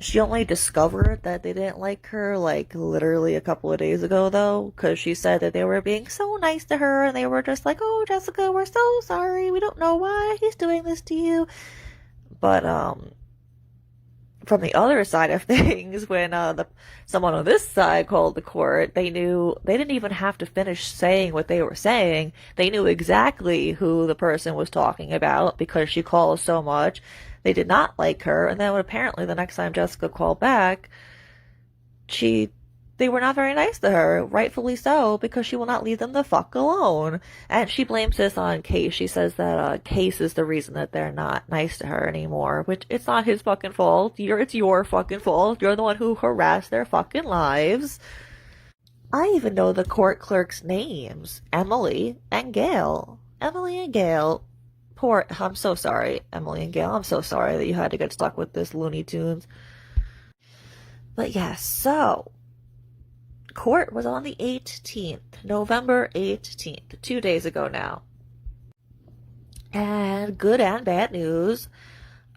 She only discovered that they didn't like her like literally a couple of days ago though, because she said that they were being so nice to her and they were just like, "Oh, Jessica, we're so sorry. We don't know why he's doing this to you." But from the other side of things, when someone on this side called the court, they knew they didn't even have to finish saying what they were saying. They knew exactly who the person was talking about because she calls so much. They did not like her, and then apparently the next time Jessica called back, she they were not very nice to her, rightfully so, because she will not leave them the fuck alone. And she blames this on Case. She says that Case is the reason that they're not nice to her anymore, which it's not his fucking fault. It's your fucking fault. You're the one who harassed their fucking lives. I even know the court clerks' names, Emily and Gail. Emily and Gail. I'm so sorry, Emily and Gail. I'm so sorry that you had to get stuck with this Looney Tunes. But yes, so court was on the 18th, November 18th, 2 days ago now. And good and bad news.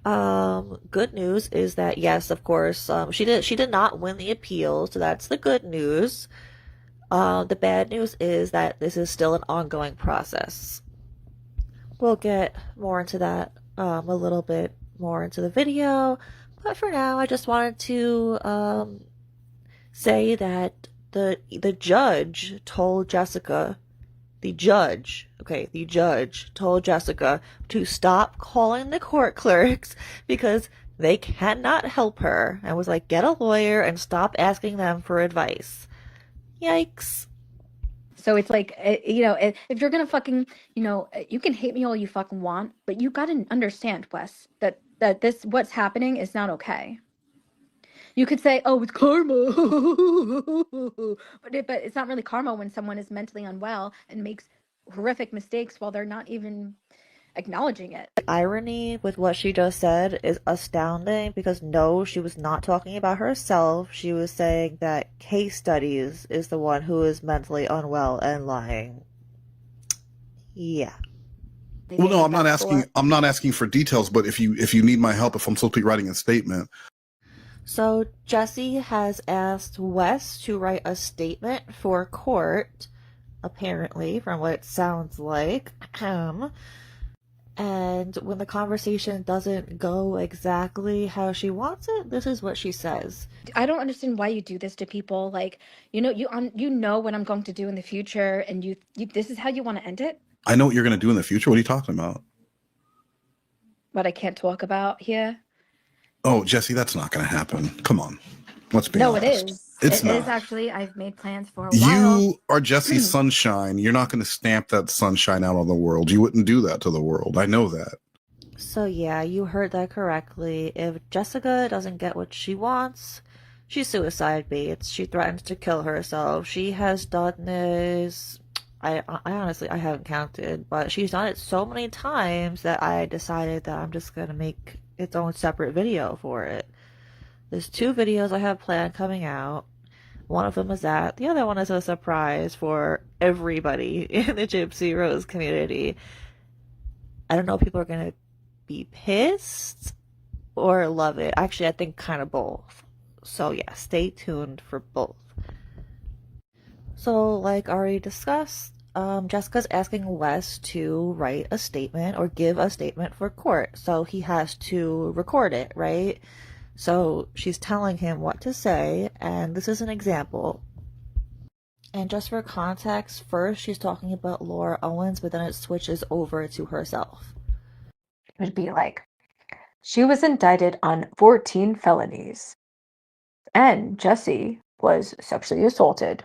Good news is that yes, of course, she did not win the appeal, so that's the good news. The bad news is that this is still an ongoing process. We'll get more into that a little bit more into the video, but for now, I just wanted to say that the judge told Jessica, the judge told Jessica to stop calling the court clerks because they cannot help her, and was like, get a lawyer and stop asking them for advice. Yikes. So it's like, if you're gonna fucking, you can hate me all you fucking want, but you gotta understand, Wes, that this what's happening is not okay. You could say, "Oh, it's karma," but it's not really karma when someone is mentally unwell and makes horrific mistakes while they're not even acknowledging it. The irony with what she just said is astounding because no, she was not talking about herself. She was saying that Case Studies is the one who is mentally unwell and lying. Yeah. Well, no, I'm not asking for details, but if you need my help, if I'm supposed to be writing a statement. So Jessi has asked Wes to write a statement for court, apparently, from what it sounds like. And when the conversation doesn't go exactly how she wants it, this is what she says. I don't understand why you do this to people. Like, you know what I'm going to do in the future, and you this is how you want to end it. I know what you're going to do in the future. What are you talking about? What I can't talk about here. Oh, Jessi, that's not going to happen. Come on. Let's be No, honest. it is. It is actually. I've made plans for a while. You are Jessi Sunshine. You're not going to stamp that sunshine out on the world. You wouldn't do that to the world. I know that. So yeah, you heard that correctly. If Jessica doesn't get what she wants, she suicide baits. She threatens to kill herself. She has done this. I honestly I haven't counted, but she's done it so many times that I decided that I'm just gonna make its own separate video for it. There's 2 videos I have planned coming out. One of them is that. The other one is a surprise for everybody in the Gypsy Rose community. I don't know if people are gonna be pissed or love it. Actually, I think kind of both. So yeah, stay tuned for both. So like already discussed, Jessica's asking Wes to write a statement or give a statement for court. So he has to record it, right? So she's telling him what to say, and this is an example. And just for context, first she's talking about Laura Owens, but then it switches over to herself. It would be like, she was indicted on 14 felonies, and Jessi was sexually assaulted.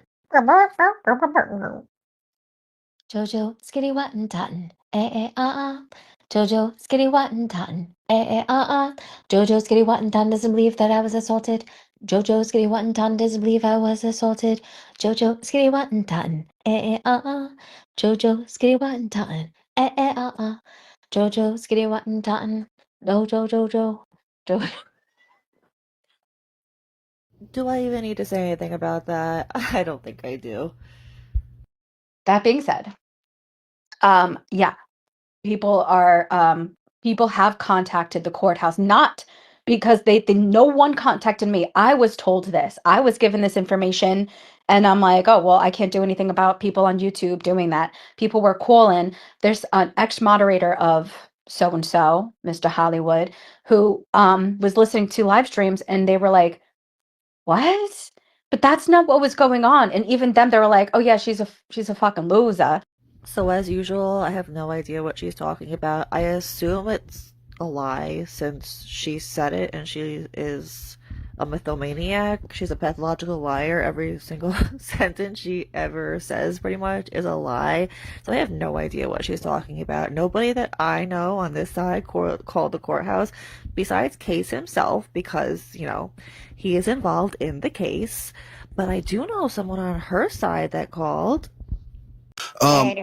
Jojo, skitty wutton tutton, Jojo, skitty wutton tutton, Jojo, skitty wutton tutton doesn't believe that I was assaulted. Jojo, skitty wutton tutton doesn't believe I was assaulted. Jojo, skitty wutton tutton, Jojo, skitty wutton tutton, Jojo, skitty wutton tutton, Jojo. Do I even need to say anything about that? I don't think I do. That being said, yeah, people have contacted the courthouse, not because no one contacted me. I was told this. I was given this information, and I'm like, oh well, I can't do anything about people on YouTube doing that. People were calling. There's an ex-moderator of so and so, Mr. Hollywood, who was listening to live streams, and they were like, what? But that's not what was going on. And even them, they were like, oh yeah, she's a fucking loser. So as usual, I have no idea what she's talking about. I assume it's a lie since she said it and she is a mythomaniac. She's a pathological liar. Every single sentence she ever says pretty much is a lie. So I have no idea what she's talking about. Nobody that I know on this side called the courthouse besides Case himself because, you know, he is involved in the case. But I do know someone on her side that called. Um,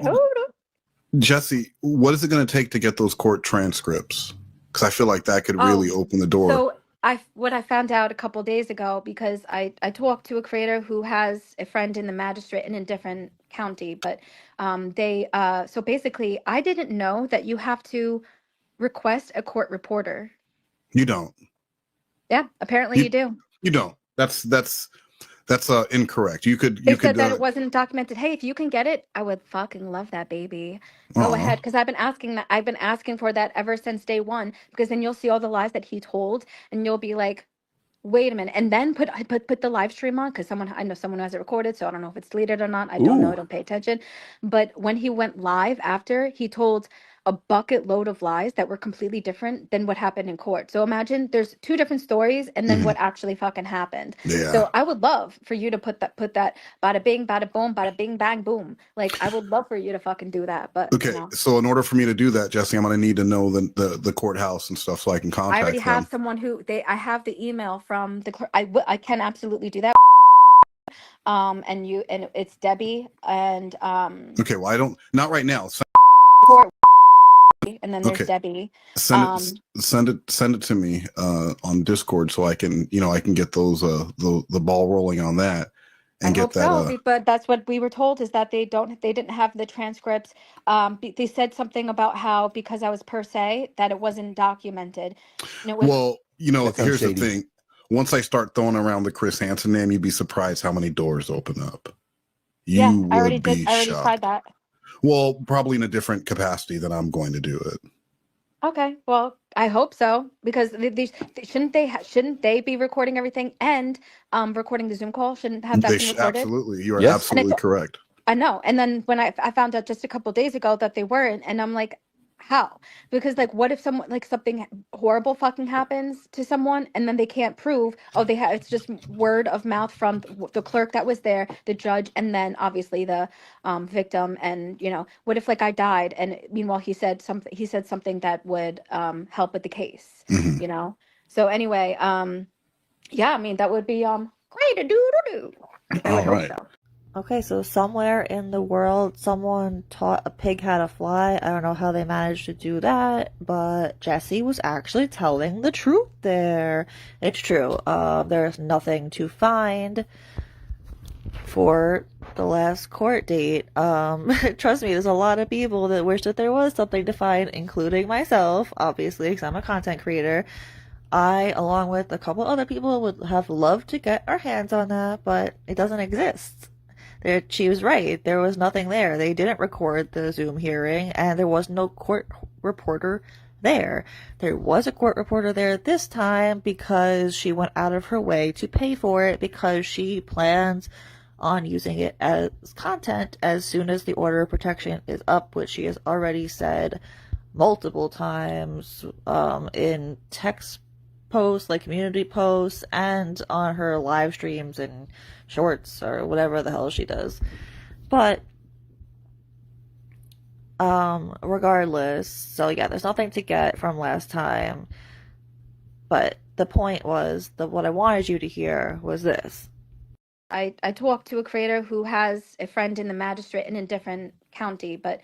Jessi, what is it going to take to get those court transcripts? Because I feel like that could really open the door. So what I found out a couple days ago, because I talked to a creator who has a friend in the magistrate in a different county, but so basically I didn't know that you have to request a court reporter. You don't. Yeah, apparently you do. You don't. That's incorrect. You could. They said that it wasn't documented. Hey, if you can get it, I would fucking love that, baby. Go ahead, because I've been asking that. I've been asking for that ever since day one. Because then you'll see all the lies that he told, and you'll be like, wait a minute, and then put the live stream on, because I know someone who has it recorded, so I don't know if it's deleted or not. I don't know. I don't pay attention. But when he went live after, he told a bucket load of lies that were completely different than what happened in court. So imagine there's two different stories, and then what actually fucking happened. Yeah. So I would love for you to put that bada bing, bada boom, bada bing, bang, boom. Like I would love for you to fucking do that. But okay, you know. So in order for me to do that, Jessi, I'm going to need to know the courthouse and stuff so I can contact them. I already have someone who I have the email from the I can absolutely do that. And it's Debbie and okay, well I don't, not right now. And then there's Debbie. Send it to me on Discord so I can get those the ball rolling on that and get that. So, but that's what we were told, is that they didn't have the transcripts. They said something about how because I was per se that it wasn't documented. Well, here's the thing. Once I start throwing around the Chris Hansen name, you'd be surprised how many doors open up. I already tried that. Well, probably in a different capacity than I'm going to do it. Okay, well, I hope so, because shouldn't they be recording everything and recording the Zoom call? Shouldn't have that been recorded? Absolutely, you are absolutely correct. I know. And then when I found out just a couple days ago that they weren't, and I'm like, how? Because like, what if someone like something horrible fucking happens to someone, and then they can't prove? Oh, it's just word of mouth from the clerk that was there, the judge, and then obviously the victim. And what if like I died, and meanwhile he said something that would help with the case. So anyway, yeah, I mean that would be great to do. All right. Okay, so somewhere in the world, someone taught a pig how to fly. I don't know how they managed to do that, but Jessi was actually telling the truth there. It's true. There's nothing to find for the last court date. Trust me, there's a lot of people that wish that there was something to find, including myself, obviously, because I'm a content creator. I, along with a couple other people, would have loved to get our hands on that, but it doesn't exist. She was right. There was nothing there. They didn't record the Zoom hearing, and there was no court reporter there. There was a court reporter there this time because she went out of her way to pay for it, because she plans on using it as content as soon as the order of protection is up, which she has already said multiple times in text posts, like community posts, and on her live streams and shorts or whatever the hell she does. But regardless, so yeah, there's nothing to get from last time, but the point was that what I wanted you to hear was this. I talked to a creator who has a friend in the magistrate in a different county, but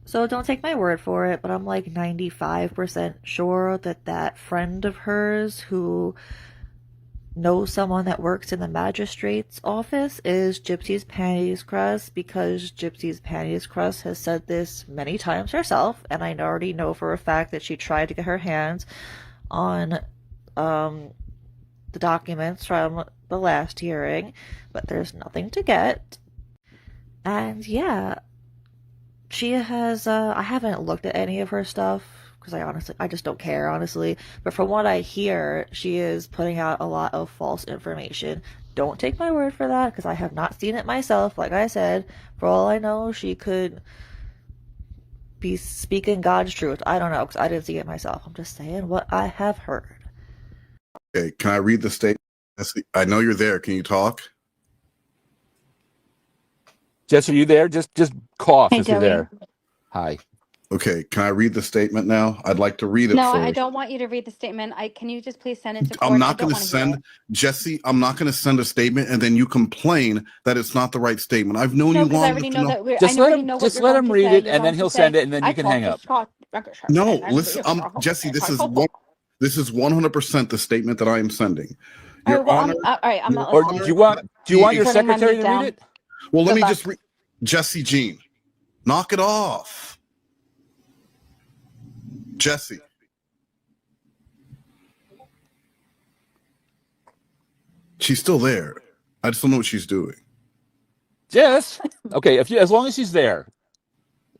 so don't take my word for it, but I'm like 95% sure that friend of hers who knows someone that works in the magistrate's office is Gypsy's Panties Crust, because Gypsy's Panties Crust has said this many times herself, and I already know for a fact that she tried to get her hands on the documents from the last hearing, but there's nothing to get. And yeah, she has, I haven't looked at any of her stuff because I just don't care, honestly. But from what I hear, she is putting out a lot of false information. Don't take my word for that because I have not seen it myself. Like I said, for all I know, she could be speaking God's truth. I don't know because I didn't see it myself. I'm just saying what I have heard. Okay, can I read the statement? I know you're there. Can you talk? Jess, are you there? Just cough Hey, if you're Joey. there. Hi. Okay, can I read the statement now? I'd like to read it No, first. I don't want you to read the statement. Can you just please send it to court? I'm not going to send, Jessi, I'm not going to send a statement and then you complain that it's not the right statement. I've known you long enough to know. Just let him read it and then he'll send it and then you can hang up. No, listen, Jessi, this is 100% the statement that I am sending. Your Honor. All right, I'm not Or listening. do you want your secretary to read it? Well, let me just read. Jessi Jean, knock it off. Jessi. She's still there. I just don't know what she's doing. Jess. Okay, as long as she's there.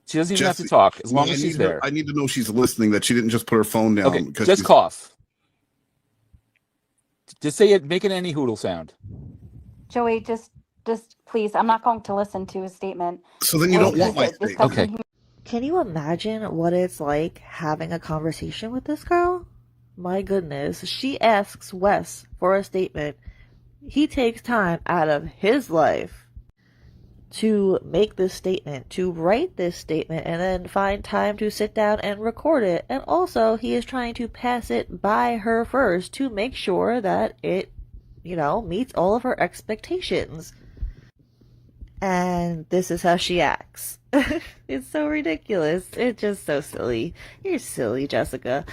She doesn't even have to talk. As long as she's there. I need to know she's listening, that she didn't just put her phone down. Okay, just cough. Just say it, make an any hoodle sound. Joey, just please. I'm not going to listen to his statement. So then you don't want my statement. Okay. Can you imagine what it's like having a conversation with this girl? My goodness. She asks Wes for a statement. He takes time out of his life to make this statement, to write this statement, and then find time to sit down and record it. And also, he is trying to pass it by her first to make sure that it, meets all of her expectations. And this is how she acts. It's so ridiculous. It's just so silly. You're silly, Jessica.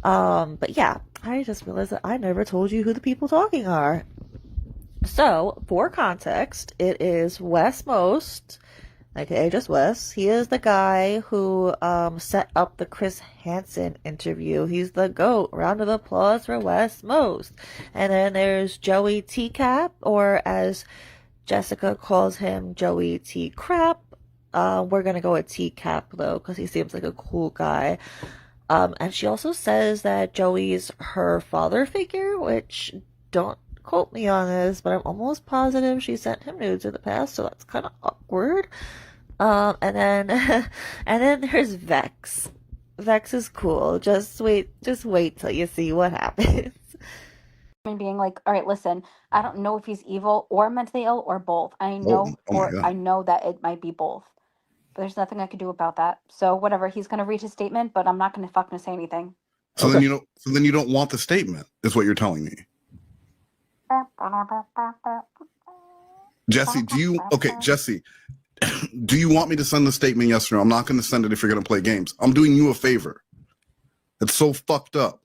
But yeah, I just realized that I never told you who the people talking are. So, for context, it is Wes Most, aka just Wes. He is the guy who set up the Chris Hansen interview. He's the GOAT. Round of applause for Wes Most. And then there's Joey T-Cap, or as Jessica calls him, Joey T-Crap. We're going to go with T-Cap, though, because he seems like a cool guy. And she also says that Joey's her father figure, which don't quote me on this, but I'm almost positive she sent him nudes in the past, so that's kind of awkward. And then there's Vex. Vex is cool. Just wait till you see what happens. Being like, all right, listen, I don't know if he's evil or mentally ill or both. I know, I know that it might be both. But there's nothing I can do about that. So whatever, he's gonna read his statement, but I'm not gonna fucking say anything. So then you don't want the statement, is what you're telling me. Jessi, Jessi, do you want me to send the statement? Yes or no? I'm not going to send it if you're going to play games. I'm doing you a favor. It's so fucked up.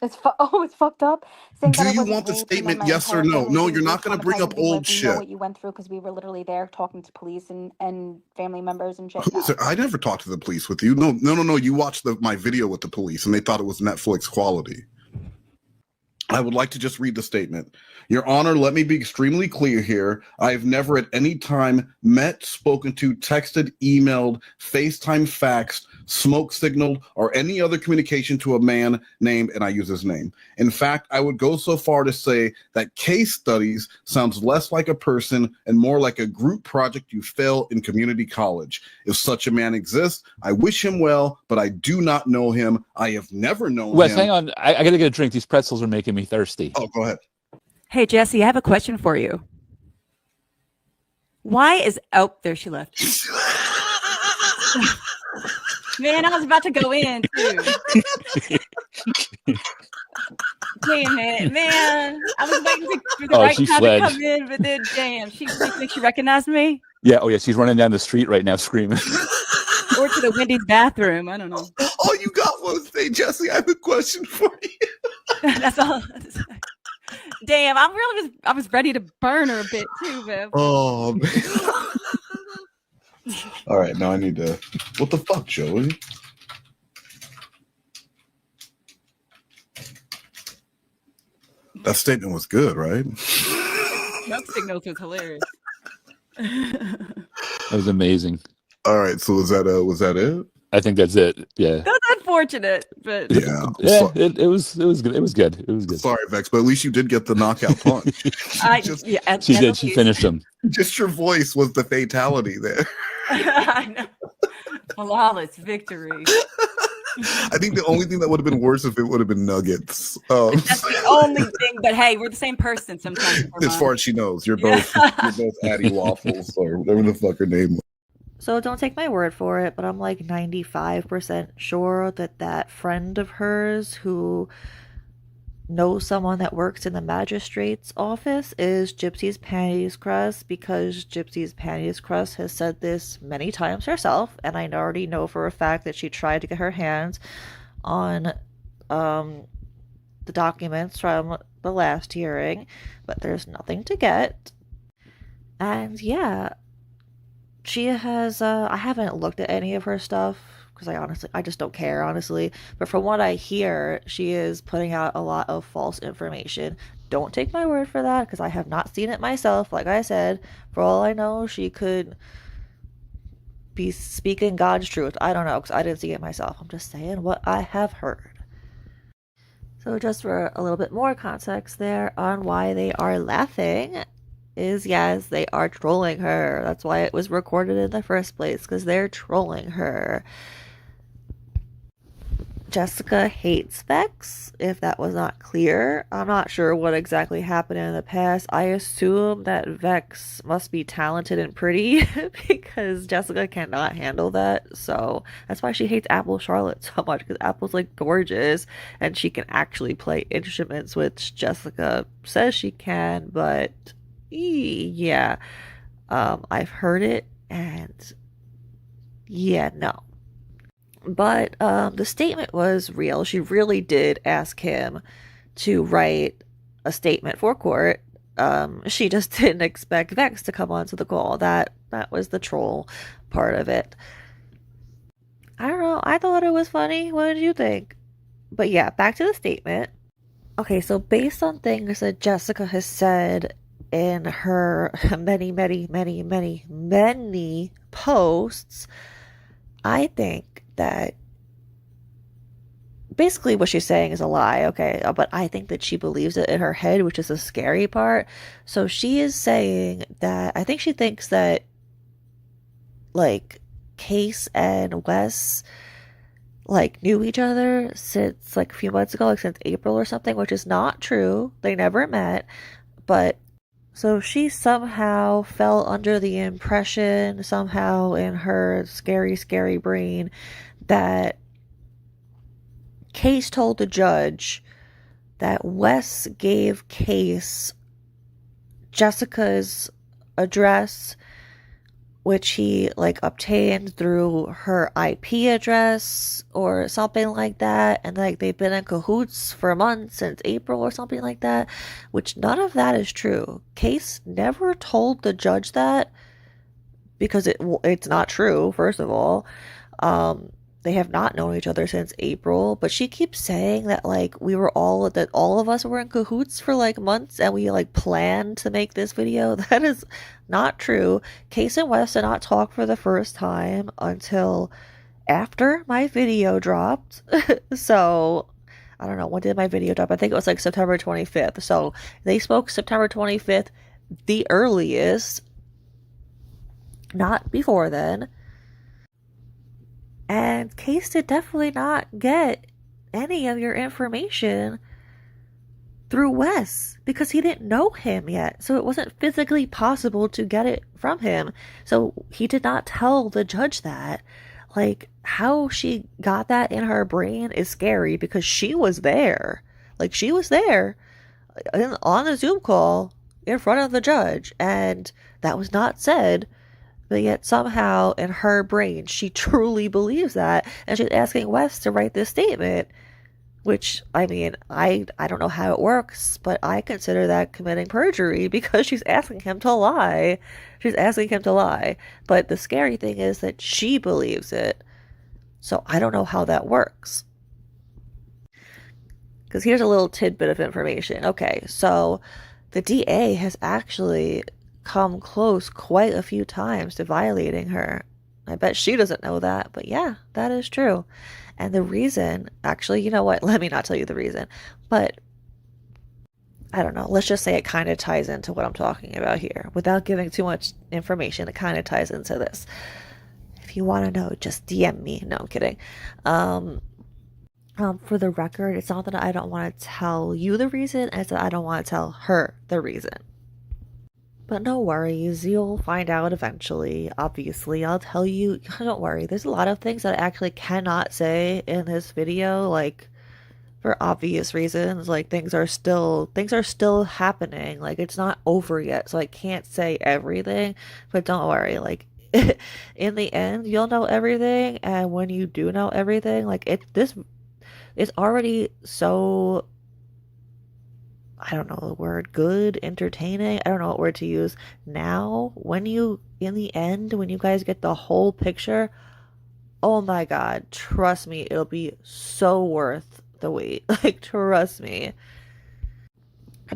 It's fucked up. Do you want the statement? Yes or no? No, you're not going to bring up old shit. You know what you went through because we were literally there talking to police and family members and shit. I never talked to the police with you. No. You watched my video with the police and they thought it was Netflix quality. I would like to just read the statement. Your Honor, let me be extremely clear here. I have never at any time met, spoken to, texted, emailed, FaceTime, faxed, smoke signaled, or any other communication to a man named, and I use his name. In fact, I would go so far to say that case studies sounds less like a person and more like a group project you fail in community college. If such a man exists, I wish him well, but I do not know him. I have never known him. Wes, hang on. I got to get a drink. These pretzels are making me thirsty. Oh, go ahead. Hey, Jessi, I have a question for you. Why is... Oh, there she left. Man, I was about to go in, too. Damn it, man. I was waiting for the right time to come in, but then, damn, she thinks she recognized me? Yeah, oh yeah, she's running down the street right now screaming. Or to the Wendy's bathroom, I don't know. All you got was, hey, Jessi, I have a question for you. That's all. Damn, I was ready to burn her a bit too, man. Oh, man. All right, now I need to. What the fuck, Joey? That statement was good, right? Smoke signals was hilarious. That was amazing. All right, so was that it? I think that's it. Yeah. That's unfortunate, but Yeah. It was good. It was good. It was good. Sorry, Vex, but at least you did get the knockout punch. She did. She finished him. Just your voice was the fatality there. I know. Flawless victory. I think the only thing that would have been worse if it would have been Nuggets. That's the only thing. But hey, we're the same person sometimes. As far as she knows, you're both Addie Waffles or whatever the fuck her name was. So don't take my word for it, but I'm like 95% sure that that friend of hers who knows someone that works in the magistrate's office is Gypsy's Panties Crust, because Gypsy's Panties Crust has said this many times herself, and I already know for a fact that she tried to get her hands on the documents from the last hearing, but there's nothing to get. And yeah, she has I haven't looked at any of her stuff because I just don't care, honestly. But from what I hear, she is putting out a lot of false information. Don't take my word for that, because I have not seen it myself. Like I said, for all I know, she could be speaking God's truth. I don't know, because I didn't see it myself. I'm just saying what I have heard. So just for a little bit more context there on why they are laughing is, yes, they are trolling her. That's why it was recorded in the first place, because they're trolling her. Jessica hates Vex, if that was not clear. I'm not sure what exactly happened in the past. I assume that Vex must be talented and pretty because Jessica cannot handle that. So that's why she hates Apple Charlotte so much, because Apple's like gorgeous and she can actually play instruments, which Jessica says she can, but yeah, I've heard it, and yeah, no. But the statement was real. She really did ask him to write a statement for court. She just didn't expect Vex to come onto the call. That was the troll part of it. I don't know. I thought it was funny. What did you think? But yeah, back to the statement. Okay, so based on things that Jessica has said in her many posts, I think that basically what she's saying is a lie, okay? But I think that she believes it in her head, which is the scary part. So she is saying that I think she thinks that, like, Case and Wes, like, knew each other since, like, a few months ago, like, since April or something, which is not true. They never met. But so she somehow fell under the impression, somehow in her scary brain, that Case told the judge that Wes gave Case Jessica's address, which he like obtained through her IP address or something like that, and like they've been in cahoots for months since April or something like that, which none of that is true. Case never told the judge that, because it's not true, first of all. They have not known each other since April, but she keeps saying that like all of us were in cahoots for like months and we like planned to make this video. That is not true. Case and Wes did not talk for the first time until after my video dropped. So I don't know, when did my video drop? I think it was like September 25th. So they spoke September 25th, the earliest, not before then. And Case did definitely not get any of your information through Wes, because he didn't know him yet. So it wasn't physically possible to get it from him. So he did not tell the judge that. Like, how she got that in her brain is scary, because she was there. Like, she was there on the Zoom call in front of the judge, and that was not said. But yet somehow in her brain, she truly believes that. And she's asking Wes to write this statement, which, I mean, I don't know how it works, but I consider that committing perjury, because she's asking him to lie. She's asking him to lie. But the scary thing is that she believes it. So I don't know how that works. Because here's a little tidbit of information. Okay, so the DA has actually come close quite a few times to violating her. I bet she doesn't know that, but yeah, that is true. And the reason, actually, you know what? Let me not tell you the reason, but I don't know. Let's just say it kind of ties into what I'm talking about here. Without giving too much information, it kind of ties into this. If you want to know, just DM me. No, I'm kidding. For the record, it's not that I don't want to tell you the reason, it's that I don't want to tell her the reason. But no worries, you'll find out eventually. Obviously, I'll tell you. Don't worry, there's a lot of things that I actually cannot say in this video, like, for obvious reasons. Like, things are still happening. Like, it's not over yet, so I can't say everything. But don't worry, like, in the end, you'll know everything, and when you do know everything, like, it's already so, I don't know the word, good, entertaining. I don't know what word to use. Now, in the end, when you guys get the whole picture, oh my God, trust me, it'll be so worth the wait. Like, trust me.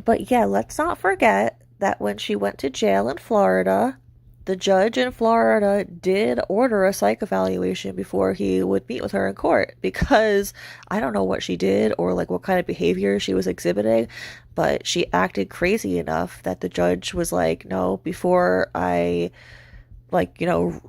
But yeah, let's not forget that when she went to jail in Florida, the judge in Florida did order a psych evaluation before he would meet with her in court, because I don't know what she did or like what kind of behavior she was exhibiting, but she acted crazy enough that the judge was like, no, before I, like,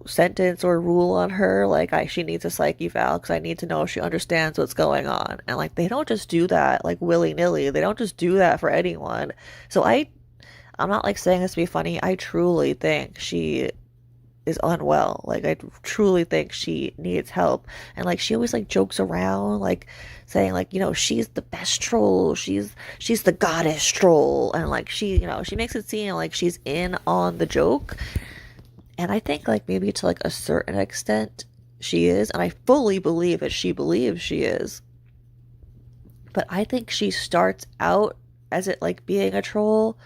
sentence or rule on her, like, she needs a psych eval because I need to know if she understands what's going on. And like, they don't just do that like willy-nilly. They don't just do that for anyone. So I'm not like saying this to be funny. I truly think she is unwell. Like, I truly think she needs help. And like, she always like jokes around, like saying like, she's the best troll. She's the goddess troll. And like, she makes it seem like she's in on the joke. And I think like maybe to like a certain extent she is. And I fully believe that she believes she is. But I think she starts out as it like being a troll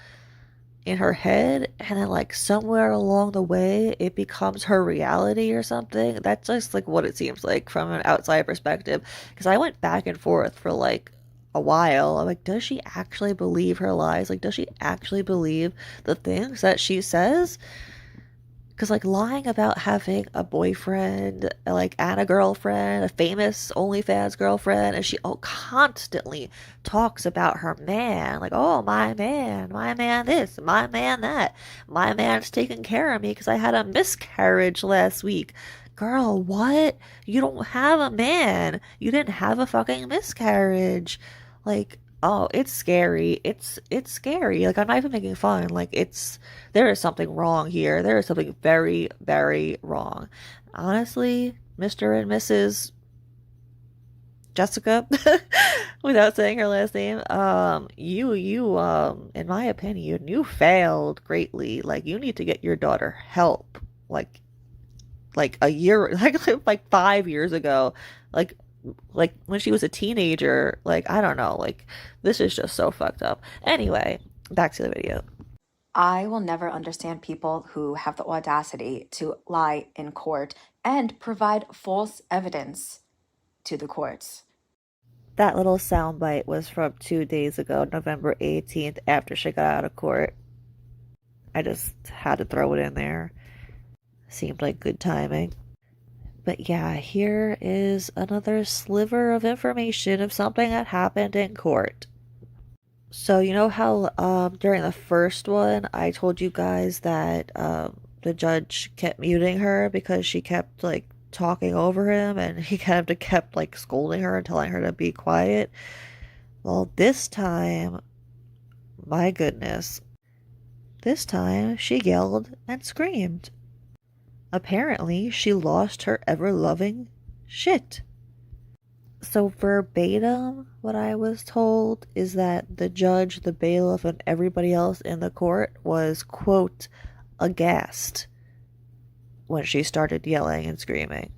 in her head, and then like somewhere along the way it becomes her reality or something. That's just like what it seems like from an outside perspective, because I went back and forth for like a while. I'm like, does she actually believe her lies? Like, does she actually believe the things that she says? Because like lying about having a boyfriend, like, and a girlfriend, a famous OnlyFans girlfriend, and she constantly talks about her man, like, oh, my man this, my man that, my man's taking care of me because I had a miscarriage last week. Girl, what? You don't have a man. You didn't have a fucking miscarriage. Like, oh, it's scary. It's scary. Like, I'm not even making fun. Like, there is something wrong here. There is something very, very wrong. Honestly, Mr. and Mrs. Jessica, without saying her last name, you, in my opinion, you failed greatly. Like, you need to get your daughter help. Like a year, like 5 years ago, like when she was a teenager. Like, I don't know, like, this is just so fucked up. Anyway, back to the video. I will never understand people who have the audacity to lie in court and provide false evidence to the courts. That little soundbite was from 2 days ago, November 18th, after she got out of court. I just had to throw it in there. Seemed like good timing. But yeah, here is another sliver of information of something that happened in court. So you know how during the first one I told you guys that the judge kept muting her because she kept like talking over him, and he kind of kept like scolding her and telling her to be quiet? Well, this time, my goodness, this time she yelled and screamed. Apparently, she lost her ever-loving shit. So verbatim, what I was told is that the judge, the bailiff, and everybody else in the court was, quote, aghast when she started yelling and screaming.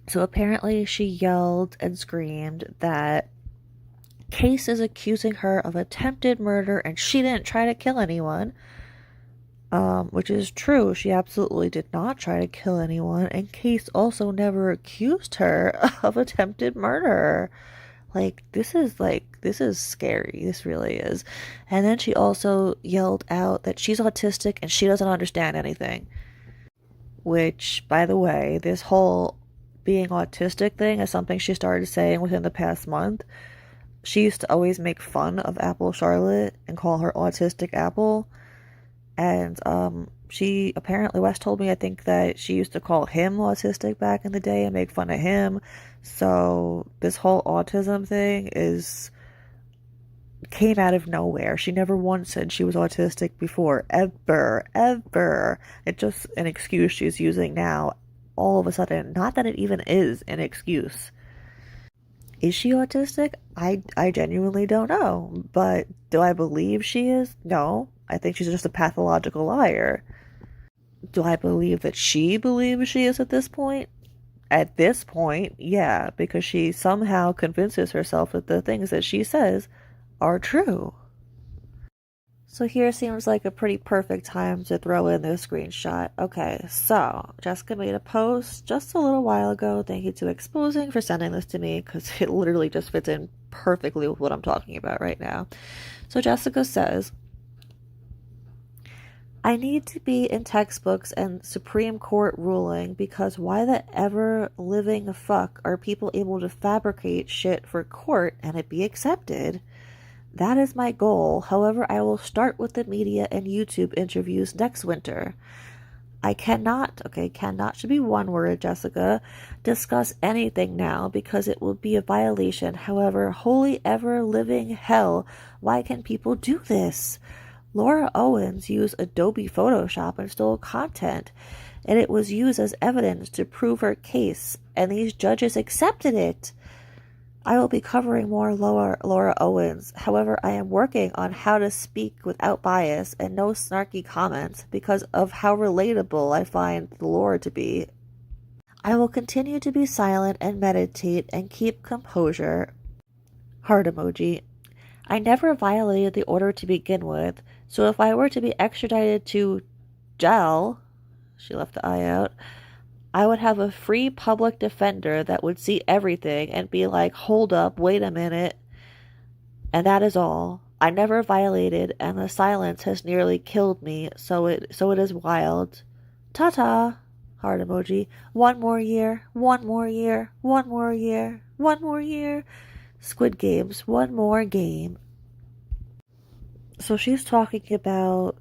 So apparently she yelled and screamed that Case is accusing her of attempted murder and she didn't try to kill anyone. Which is true. She absolutely did not try to kill anyone, and Case also never accused her of attempted murder. Like, this is scary. This really is. And then she also yelled out that she's autistic and she doesn't understand anything. Which, by the way, this whole being autistic thing is something she started saying within the past month. She used to always make fun of Apple Charlotte and call her Autistic Apple. And she apparently, Wes told me, I think that she used to call him autistic back in the day and make fun of him. So this whole autism thing came out of nowhere. She never once said she was autistic before, ever. It's just an excuse she's using now, all of a sudden. Not that it even is an excuse. Is she autistic? I genuinely don't know. But do I believe she is? No. I think she's just a pathological liar. Do I believe that she believes she is at this point? At this point, yeah, because she somehow convinces herself that the things that she says are true. So here seems like a pretty perfect time to throw in this screenshot. Okay, so Jessica made a post just a little while ago. Thank you to Exposing for sending this to me because it literally just fits in perfectly with what I'm talking about right now. So Jessica says, I need to be in textbooks and Supreme Court ruling because why the ever living fuck are people able to fabricate shit for court and it be accepted? That is my goal. However, I will start with the media and YouTube interviews next winter. I cannot should be one word, Jessica, discuss anything now because it will be a violation. However, holy ever living hell, why can people do this? Laura Owens used Adobe Photoshop and stole content, and it was used as evidence to prove her case, and these judges accepted it. I will be covering more Laura Owens. However, I am working on how to speak without bias and no snarky comments because of how relatable I find the Laura to be. I will continue to be silent and meditate and keep composure. Heart emoji. I never violated the order to begin with, so if I were to be extradited to jail, she left the I out, I would have a free public defender that would see everything and be like, hold up, wait a minute. And that is all. I never violated, and the silence has nearly killed me, so it is wild. Ta-ta, heart emoji. One more year, one more year, one more year, one more year. Squid Games, one more game. So she's talking about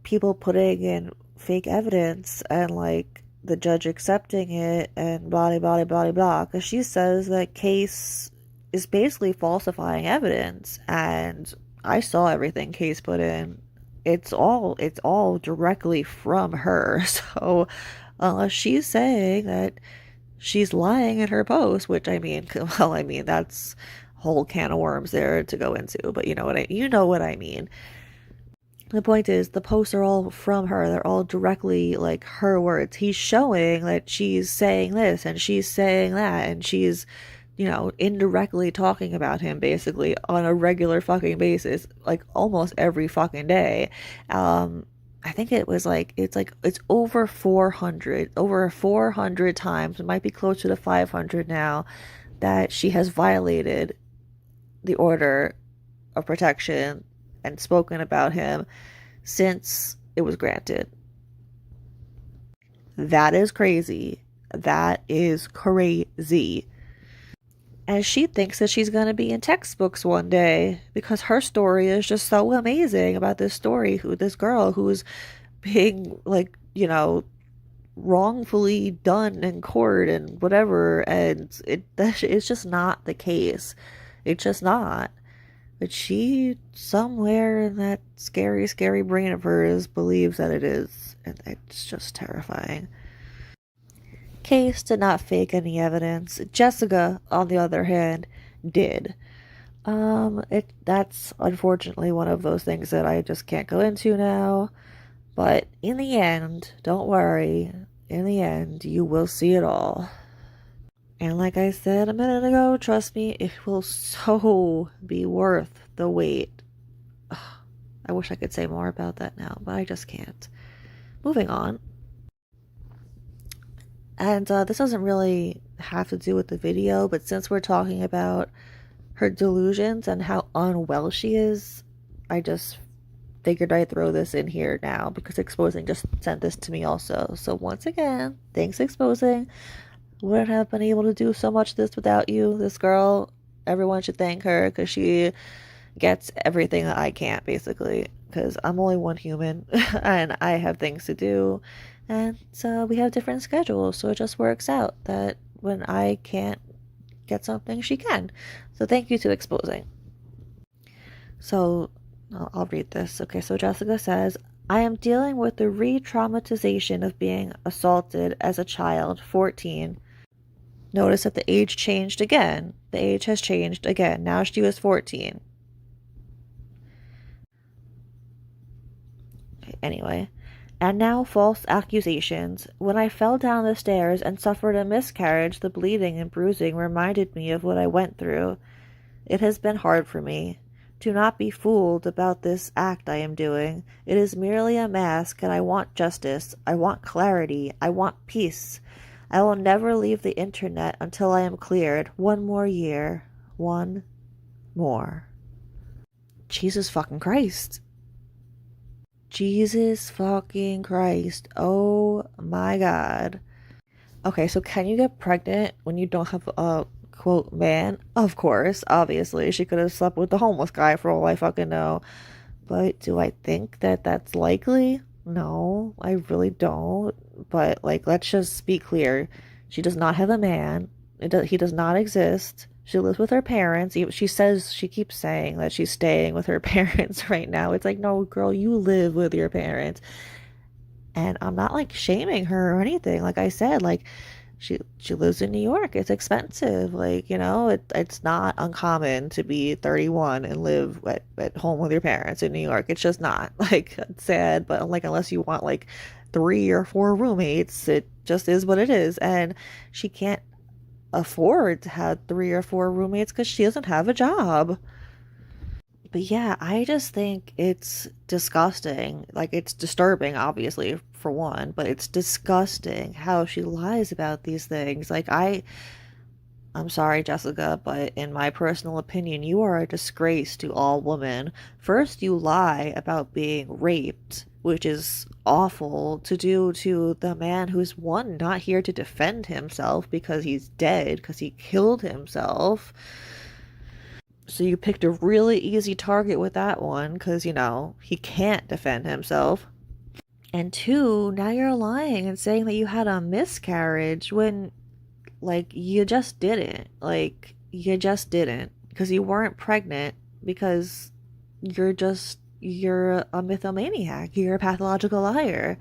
people putting in fake evidence and like the judge accepting it and blah blah blah blah, because she says that Case is basically falsifying evidence, and I saw everything Case put in. It's all directly from her. So unless she's saying that she's lying in her post, which I mean, well, I mean that's a whole can of worms there to go into, but you know what I mean. The point is, the posts are all from her. They're all directly like her words. He's showing that she's saying this and she's saying that, and she's, indirectly talking about him basically on a regular fucking basis, like almost every fucking day. I think it's over 400 times. It might be closer to 500 now that she has violated the order of protection and spoken about him since it was granted. That is crazy. That is crazy. And she thinks that she's going to be in textbooks one day because her story is just so amazing about this girl who's being wrongfully done in court and whatever, and it's just not the case. It's just not. But she, somewhere in that scary, scary brain of hers, believes that it is. And it's just terrifying. Case did not fake any evidence. Jessica, on the other hand, did. That's unfortunately one of those things that I just can't go into now. But in the end, don't worry. In the end, you will see it all. And like I said a minute ago, trust me, it will so be worth the wait. Ugh, I wish I could say more about that now, but I just can't. Moving on. And this doesn't really have to do with the video, but since we're talking about her delusions and how unwell she is, I just figured I'd throw this in here now because Exposing just sent this to me also. So once again, thanks Exposing. Wouldn't have been able to do so much of this without you. This girl, everyone should thank her because she gets everything that I can't, basically. Because I'm only one human and I have things to do. And so we have different schedules. So it just works out that when I can't get something, she can. So thank you to Exposing. So I'll read this. Okay, so Jessica says, I am dealing with the re-traumatization of being assaulted as a child, 14. Notice that the age changed again. The age has changed again. Now she was 14. Okay, anyway. And now false accusations. When I fell down the stairs and suffered a miscarriage, the bleeding and bruising reminded me of what I went through. It has been hard for me. Do not be fooled about this act I am doing. It is merely a mask, and I want justice. I want clarity. I want peace. I will never leave the internet until I am cleared. One more year. One more. Jesus fucking Christ. Jesus fucking Christ. Oh my God. Okay, so can you get pregnant when you don't have a quote man? Of course, obviously. She could have slept with the homeless guy for all I fucking know. But do I think that that's likely? No, I really don't. But like, let's just be clear. She does not have a man. He does not exist. She lives with her parents. She keeps saying that she's staying with her parents right now. It's like, no, girl, you live with your parents. And I'm not like shaming her or anything. Like I said, like she lives in New York. It's expensive. Like, you know, it's not uncommon to be 31 and live at home with your parents in New York. It's just not. Like, it's sad, but like unless you want like 3 or 4 roommates, it just is what it is. And she can't afford to have 3 or 4 roommates because she doesn't have a job. But yeah, I just think it's disgusting. Like, it's disturbing, obviously, for one, but it's disgusting how she lies about these things. Like, I'm sorry, Jessica, but in my personal opinion, you are a disgrace to all women. First, you lie about being raped, which is awful to do to the man who's, one, not here to defend himself because he's dead, because he killed himself. So you picked a really easy target with that one because, you know, he can't defend himself. And 2, now you're lying and saying that you had a miscarriage when, like, you just didn't. Like, you just didn't. Because you weren't pregnant because you're a mythomaniac. You're a pathological liar.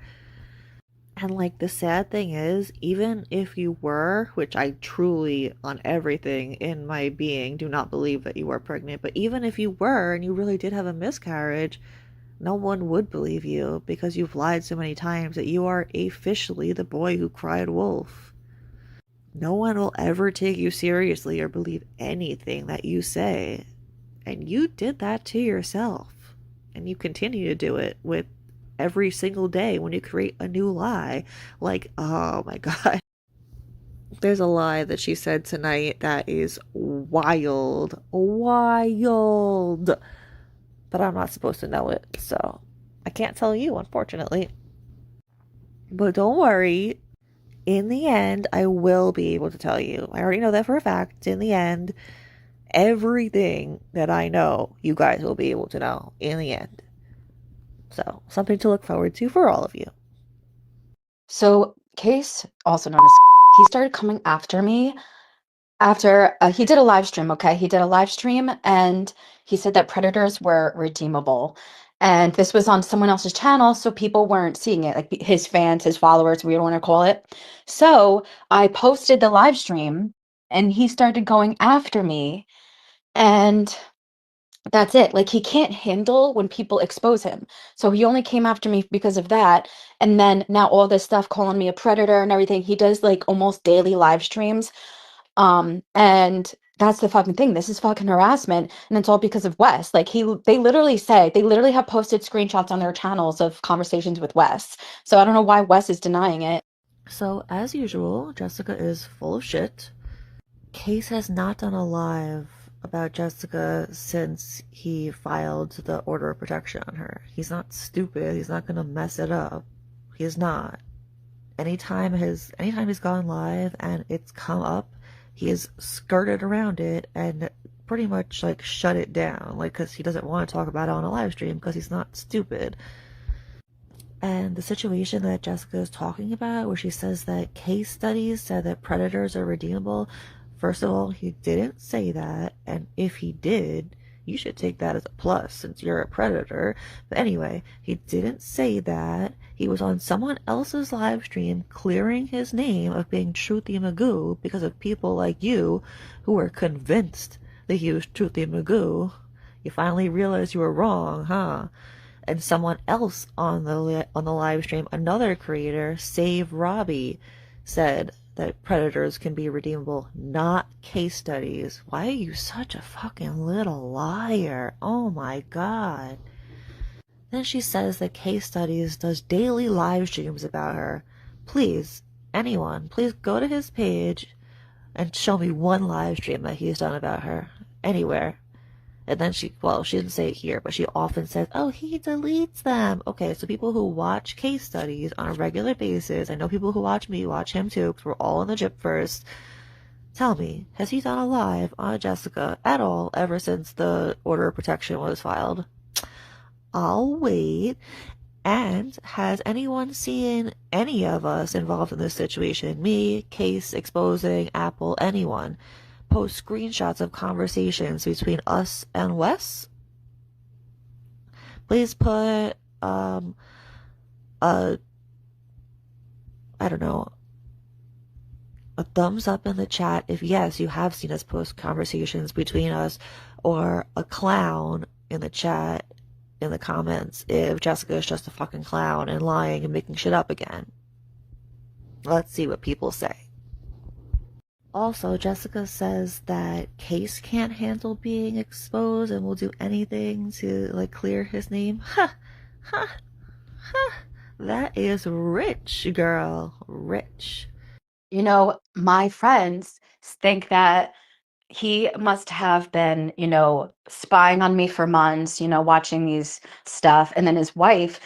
And like the sad thing is, even if you were, which I truly, on everything in my being, do not believe that you were pregnant, but even if you were and you really did have a miscarriage, no one would believe you because you've lied so many times that you are officially the boy who cried wolf. No one will ever take you seriously or believe anything that you say. And you did that to yourself. And you continue to do it with every single day when you create a new lie. Like, oh my God. There's a lie that she said tonight that is wild. Wild. But I'm not supposed to know it, so I can't tell you, unfortunately. But don't worry. In the end, I will be able to tell you. I already know that for a fact. In the end, everything that I know, you guys will be able to know in the end. So, something to look forward to for all of you. So, Case, also known as, he started coming after me after he did a live stream, okay? He did a live stream and he said that predators were redeemable. And this was on someone else's channel, so people weren't seeing it, like his fans, his followers, we don't want to call it. So I posted the live stream and he started going after me. And that's it. Like, he can't handle when people expose him. So he only came after me because of that. And then now all this stuff calling me a predator and everything. He does like almost daily live streams. And that's the fucking thing. This is fucking harassment, and it's all because of Wes. Like, they literally have posted screenshots on their channels of conversations with Wes. So I don't know why Wes is denying it. So as usual, Jessica is full of shit. Case has not done a live about Jessica since he filed the order of protection on her. He's not stupid. He's not going to mess it up. He's not. Anytime he's gone live and it's come up, he has skirted around it and pretty much like shut it down, like, because he doesn't want to talk about it on a live stream because he's not stupid. And the situation that Jessica is talking about, where she says that case studies said that predators are redeemable, first of all, he didn't say that, and if he did, you should take that as a plus since you're a predator. But anyway, he didn't say that. He was on someone else's live stream clearing his name of being Truthy Magoo because of people like you who were convinced that he was Truthy Magoo. You finally realized you were wrong, huh? And someone else on the live stream, another creator, Save Robbie, said that predators can be redeemable, not case studies. Why are you such a fucking little liar? Oh my god. Then she says that Case Studies does daily live streams about her. Please, anyone, please go to his page and show me one live stream that he's done about her. Anywhere. And then she didn't say it here, but she often says, oh, he deletes them. Okay, so people who watch Case Studies on a regular basis, I know people who watch me watch him too, because we're all in the Gyp first. Tell me, has he done a live on Jessica at all ever since the order of protection was filed? I'll wait. And has anyone seen any of us involved in this situation? Me, Case, Exposing, Apple, anyone? Post screenshots of conversations between us and Wes? Please put I don't know, a thumbs up in the chat if yes, you have seen us post conversations between us, or a clown in the chat in the comments if Jessica is just a fucking clown and lying and making shit up again. Let's see what people say. Also, Jessica says that Case can't handle being exposed and will do anything to, like, clear his name. That is rich, girl. Rich. You know, my friends think that he must have been, spying on me for months, watching these stuff. And then his wife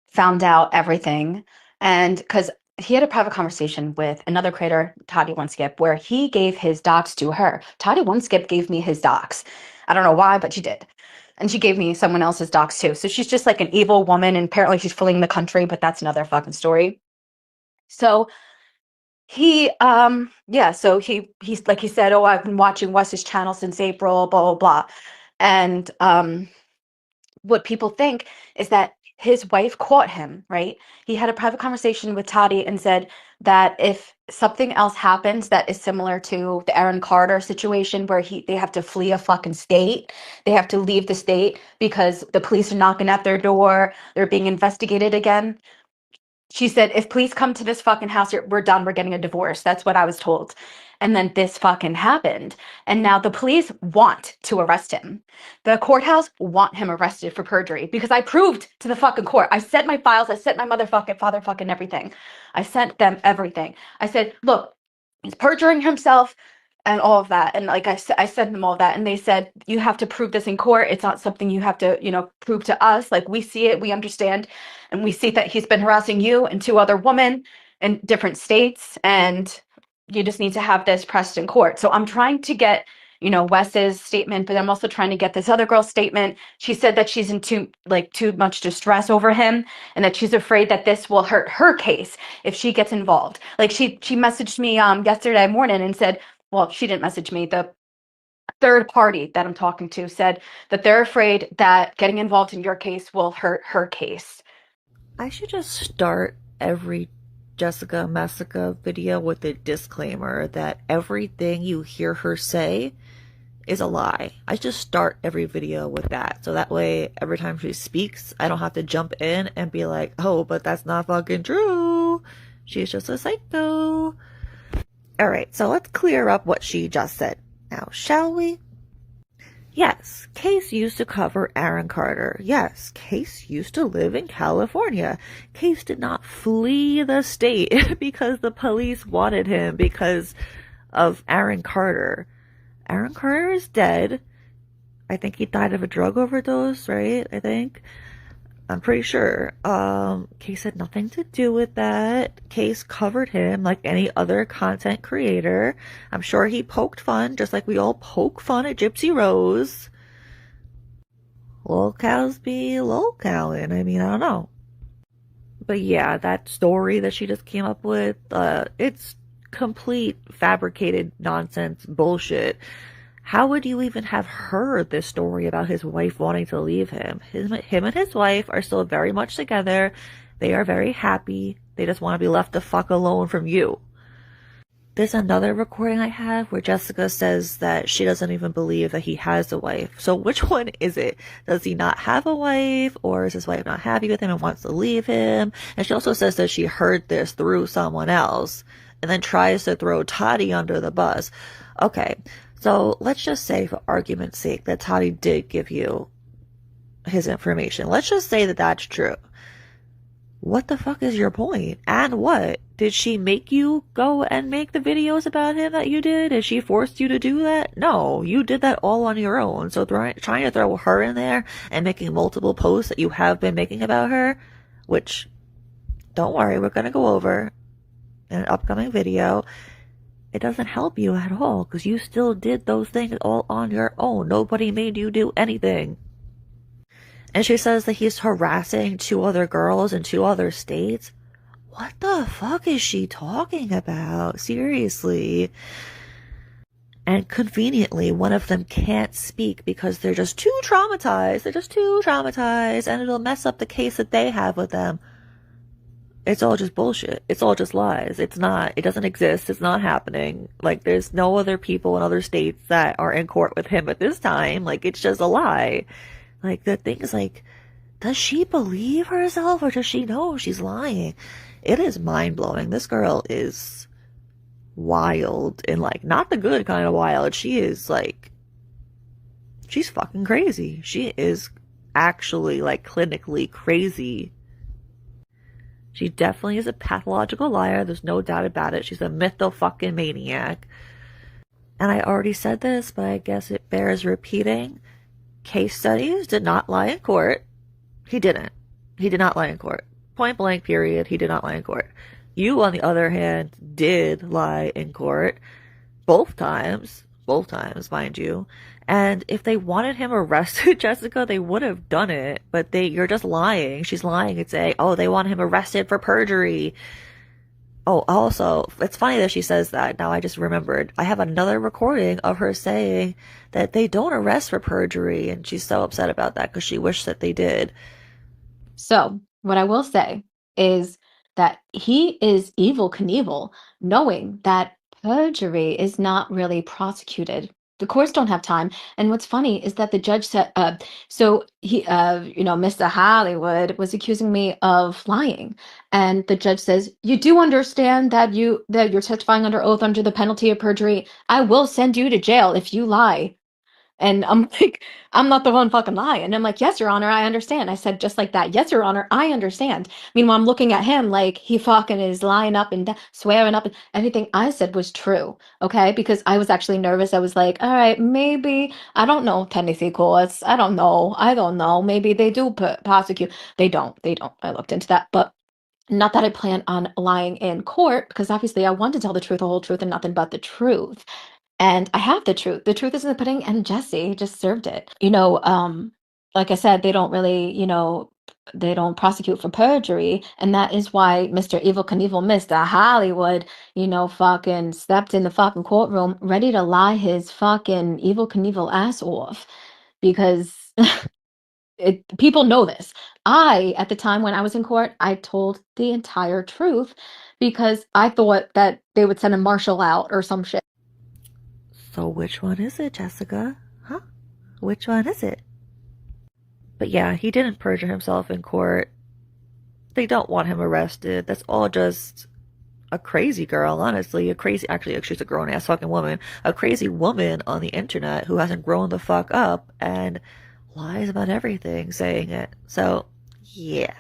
found out everything. And because he had a private conversation with another creator, Toddy One Skip, where he gave his docs to her. Toddy One Skip gave me his docs. I don't know why, but she did. And she gave me someone else's docs too. So she's just like an evil woman. And apparently she's fleeing the country, but that's another fucking story. So he's like he said, oh, I've been watching Wes's channel since April, blah, blah, blah. And what people think is that his wife caught him, right? He had a private conversation with Toddy and said that if something else happens that is similar to the Aaron Carter situation where they have to flee a fucking state, they have to leave the state because the police are knocking at their door, they're being investigated again. She said, if police come to this fucking house, we're done. We're getting a divorce. That's what I was told. And then this fucking happened. And now the police want to arrest him. The courthouse want him arrested for perjury because I proved to the fucking court. I sent my files. I sent my motherfucking father fucking everything. I sent them everything. I said, look, he's perjuring himself and all of that. And like I sent them all that. And they said, you have to prove this in court. It's not something you have to, prove to us. Like, we see it, we understand. And we see that he's been harassing you and two other women in different states. And you just need to have this pressed in court. So I'm trying to get, Wes's statement, but I'm also trying to get this other girl's statement. She said that she's in too much distress over him and that she's afraid that this will hurt her case if she gets involved. Like, she messaged me yesterday morning and said, well, she didn't message me. The third party that I'm talking to said that they're afraid that getting involved in your case will hurt her case. I should just start every Jessica Messica video with a disclaimer that everything you hear her say is a lie. I just start every video with that. So that way, every time she speaks, I don't have to jump in and be like, oh, but that's not fucking true. She's just a psycho. All right, so let's clear up what she just said now, shall we? Yes, Case used to cover Aaron Carter. Yes, Case used to live in California. Case did not flee the state because the police wanted him because of Aaron Carter. Aaron Carter is dead. I think he died of a drug overdose, right? I'm pretty sure. Case had nothing to do with that. Case covered him like any other content creator. I'm sure he poked fun, just like we all poke fun at Gypsy Rose. Lol cows be lol cowing. I mean, I don't know. But yeah, that story that she just came up with, it's complete fabricated nonsense bullshit. How would you even have heard this story about his wife wanting to leave him? Him and his wife are still very much together. They are very happy. They just want to be left the fuck alone from you. There's another recording I have where Jessica says that she doesn't even believe that he has a wife. So which one is it? Does he not have a wife, or is his wife not happy with him and wants to leave him? And she also says that she heard this through someone else and then tries to throw Toddy under the bus. Okay, so let's just say for argument's sake that Toddy did give you his information. Let's just say that that's true. What the fuck is your point? And what? Did she make you go and make the videos about him that you did? Did she force you to do that? No, you did that all on your own. So trying to throw her in there and making multiple posts that you have been making about her, which, don't worry, we're going to go over in an upcoming video. It doesn't help you at all because you still did those things all on your own. Nobody made you do anything. And she says that he's harassing 2 other girls in 2 other states. What the fuck is she talking about? Seriously. And conveniently, one of them can't speak because they're just too traumatized. And it'll mess up the case that they have with them. It's all just bullshit. It's all just lies. It doesn't exist. It's not happening. Like, there's no other people in other states that are in court with him at this time. Like, it's just a lie. Like, the thing is, like, does she believe herself or does she know she's lying? It is mind-blowing. This girl is wild and, like, not the good kind of wild. She is, like, she's fucking crazy. She is actually, like, clinically crazy. She definitely is a pathological liar. There's no doubt about it. She's a mytho-fucking maniac. And I already said this, but I guess it bears repeating. Case studies did not lie in court. He didn't. He did not lie in court. Point blank, period. He did not lie in court. You, on the other hand, did lie in court. Both times, mind you. And if they wanted him arrested, Jessica, they would have done it. But you're just lying. She's lying and saying, oh, they want him arrested for perjury. Oh, also, it's funny that she says that. Now I just remembered. I have another recording of her saying that they don't arrest for perjury, and she's so upset about that because she wished that they did. So, what I will say is that he is Evel Knievel, knowing that perjury is not really prosecuted. The courts don't have time. And what's funny is that the judge said, so he, Mr. Hollywood was accusing me of lying. And the judge says, you do understand that you're testifying under oath under the penalty of perjury. I will send you to jail if you lie. And I'm like, I'm not the one fucking lying. And I'm like, yes, Your Honor, I understand. I said just like that. Yes, Your Honor, I understand. Meanwhile, I'm looking at him like he fucking is lying up and swearing up. And everything I said was true. Okay. Because I was actually nervous. I was like, all right, maybe, I don't know, Tennessee courts. I don't know. Maybe they do prosecute. They don't. I looked into that. But not that I plan on lying in court, because obviously I want to tell the truth, the whole truth, and nothing but the truth. And I have the truth. The truth is in the pudding, and Jessi just served it. Like I said, they don't really, they don't prosecute for perjury, and that is why Mr. Evel Knievel, Mr. Hollywood, fucking stepped in the fucking courtroom ready to lie his fucking Evel Knievel ass off, because people know this. At the time when I was in court, I told the entire truth because I thought that they would send a marshal out or some shit. So which one is it, Jessica? Huh? Which one is it? But yeah, he didn't perjure himself in court. They don't want him arrested. That's all just a crazy girl, honestly. Actually, she's a grown-ass fucking woman. A crazy woman on the internet who hasn't grown the fuck up and lies about everything, saying it. So, yeah.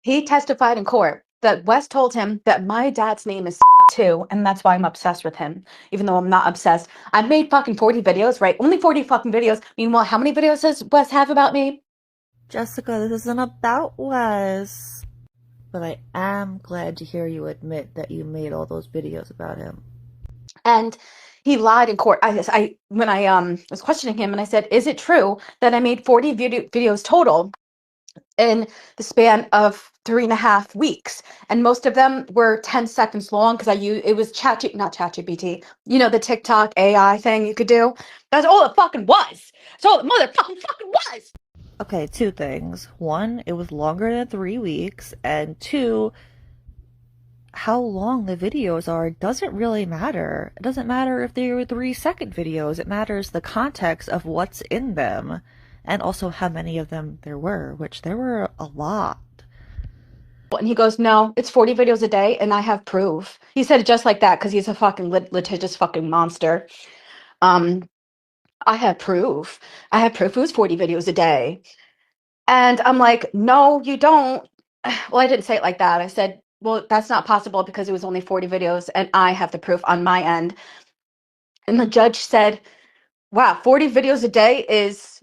He testified in court that West told him that my dad's name is too, and that's why I'm obsessed with him, even though I'm not obsessed. I've made fucking 40 videos, right? Only 40 fucking videos. Meanwhile, how many videos does Wes have about me? Jessica, this isn't about Wes. But I am glad to hear you admit that you made all those videos about him. And he lied in court. When I was questioning him, and I said, "Is it true that I made 40 videos total in the span of 3.5 weeks, and most of them were 10 seconds long because it was not ChatGPT, you know, the TikTok AI thing you could do. That's all it fucking was. That's all it motherfucking fucking was." Okay, two things. One, it was longer than 3 weeks, and two, how long the videos are doesn't really matter. It doesn't matter if they were 3-second videos. It matters the context of what's in them, and also how many of them there were, which there were a lot. And he goes, "No, it's 40 videos a day, and I have proof." He said it just like that because he's a fucking litigious fucking monster. I have proof. I have proof it was 40 videos a day. And I'm like, "No, you don't." Well, I didn't say it like that. I said, "Well, that's not possible because it was only 40 videos and I have the proof on my end." And the judge said, "Wow, 40 videos a day is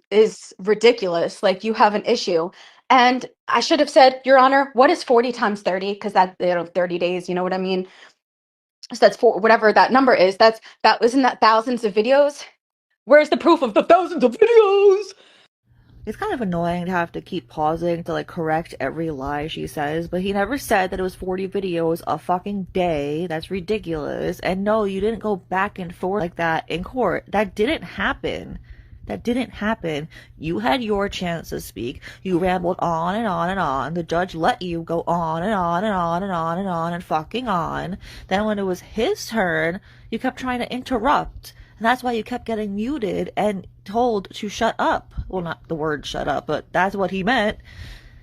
ridiculous. Like, you have an issue." And I should have said, "Your Honor, what is 40 times 30?" Because that, 30 days, you know what I mean? So that's whatever that number is. Isn't that thousands of videos? Where's the proof of the thousands of videos? It's kind of annoying to have to keep pausing to like correct every lie she says, but he never said that it was 40 videos a fucking day. That's ridiculous. And no, you didn't go back and forth like that in court. That didn't happen. That didn't happen. You had your chance to speak. You rambled on and on and on. The judge let you go on and on and on and on and on and fucking on. Then when it was his turn, you kept trying to interrupt. And that's why you kept getting muted and told to shut up. Well, not the word shut up, but that's what he meant.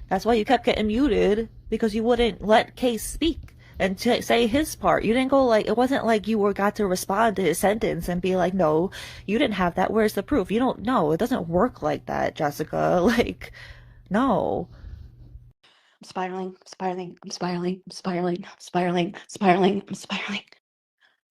That's why you kept getting muted, because you wouldn't let Case speak and say his part. You didn't go like, it wasn't like you got to respond to his sentence and be like, "No, you didn't have that. Where's the proof?" You don't know. It doesn't work like that, Jessica. Like, no. I'm spiraling, spiraling, I'm spiraling, I'm spiraling, I'm spiraling, spiraling, I'm spiraling.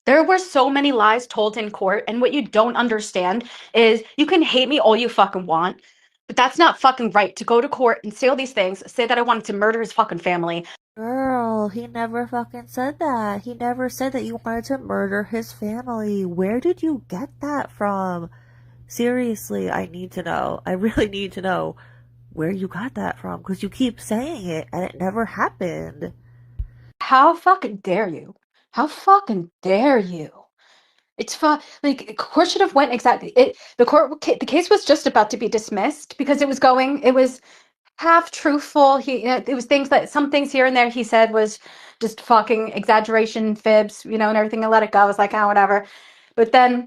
There were so many lies told in court, and what you don't understand is you can hate me all you fucking want, but that's not fucking right to go to court and say all these things, say that I wanted to murder his fucking family. Girl, he never fucking said that. He never said that you wanted to murder his family. Where did you get that from? Seriously, I need to know. I really need to know where you got that from, because you keep saying it and it never happened. How fucking dare you? How fucking dare you? It's like, court should have went exactly. The case was just about to be dismissed because it was half truthful. It was some things here and there he said was just fucking exaggeration, fibs, and everything. I let it go. I was like, "Oh, whatever." But then,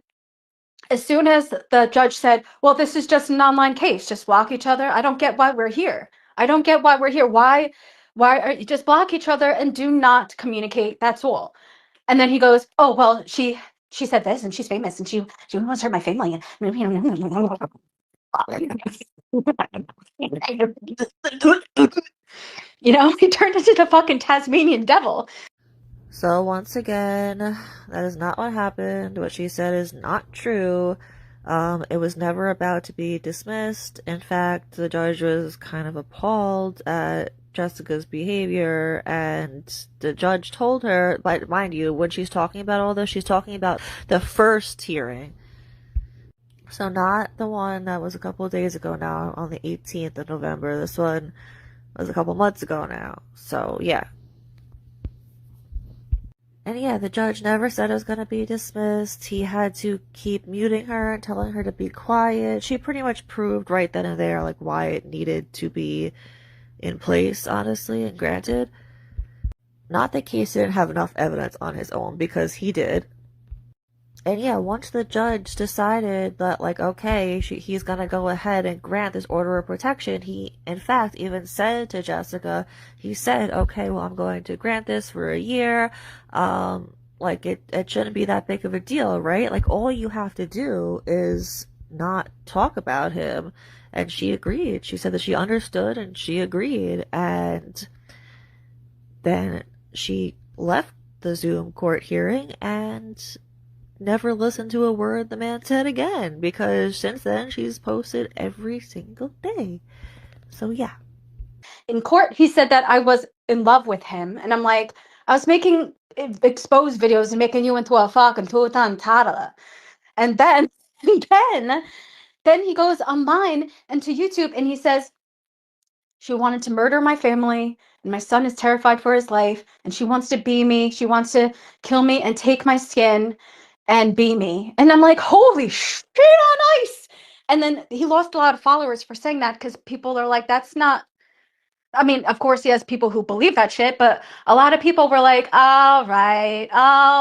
as soon as the judge said, "Well, this is just an online case, just block each other," I don't get why we're here. I don't get why we're here. Why are you just block each other and do not communicate? That's all. And then he goes, "Oh, well, she said this and she's famous and she wants to hurt my family." He turned into the fucking Tasmanian devil. So once again, that is not what happened. What she said is not true. It was never about to be dismissed. In fact, the judge was kind of appalled at Jessica's behavior, and the judge told her, but mind you, when she's talking about all this, she's talking about the first hearing. So not the one that was a couple of days ago now, on the 18th of November. This one was a couple months ago now. So yeah. And yeah, the judge never said it was going to be dismissed. He had to keep muting her and telling her to be quiet. She pretty much proved right then and there, like, why it needed to be in place, honestly, and granted. Not that Case didn't have enough evidence on his own, because he did. And yeah, once the judge decided that, like, okay, he's gonna go ahead and grant this order of protection, he, in fact, even said to Jessica, he said, "Okay, well, I'm going to grant this for a year. Like, it shouldn't be that big of a deal, right? Like, all you have to do is not talk about him." And she agreed. She said that she understood and she agreed. And then she left the Zoom court hearing and never listened to a word the man said again, because since then she's posted every single day. So yeah. In court, he said that I was in love with him, and I'm like, I was making exposed videos and making you into a fucking tuta and tata. And then, then he goes online and to YouTube and he says, she wanted to murder my family, and my son is terrified for his life, and she wants to be me. She wants to kill me and take my skin and be me. And I'm like, holy shit on ice. And then he lost a lot of followers for saying that because people are like, that's not. I mean, of course, he has people who believe that shit, but a lot of people were like, all right,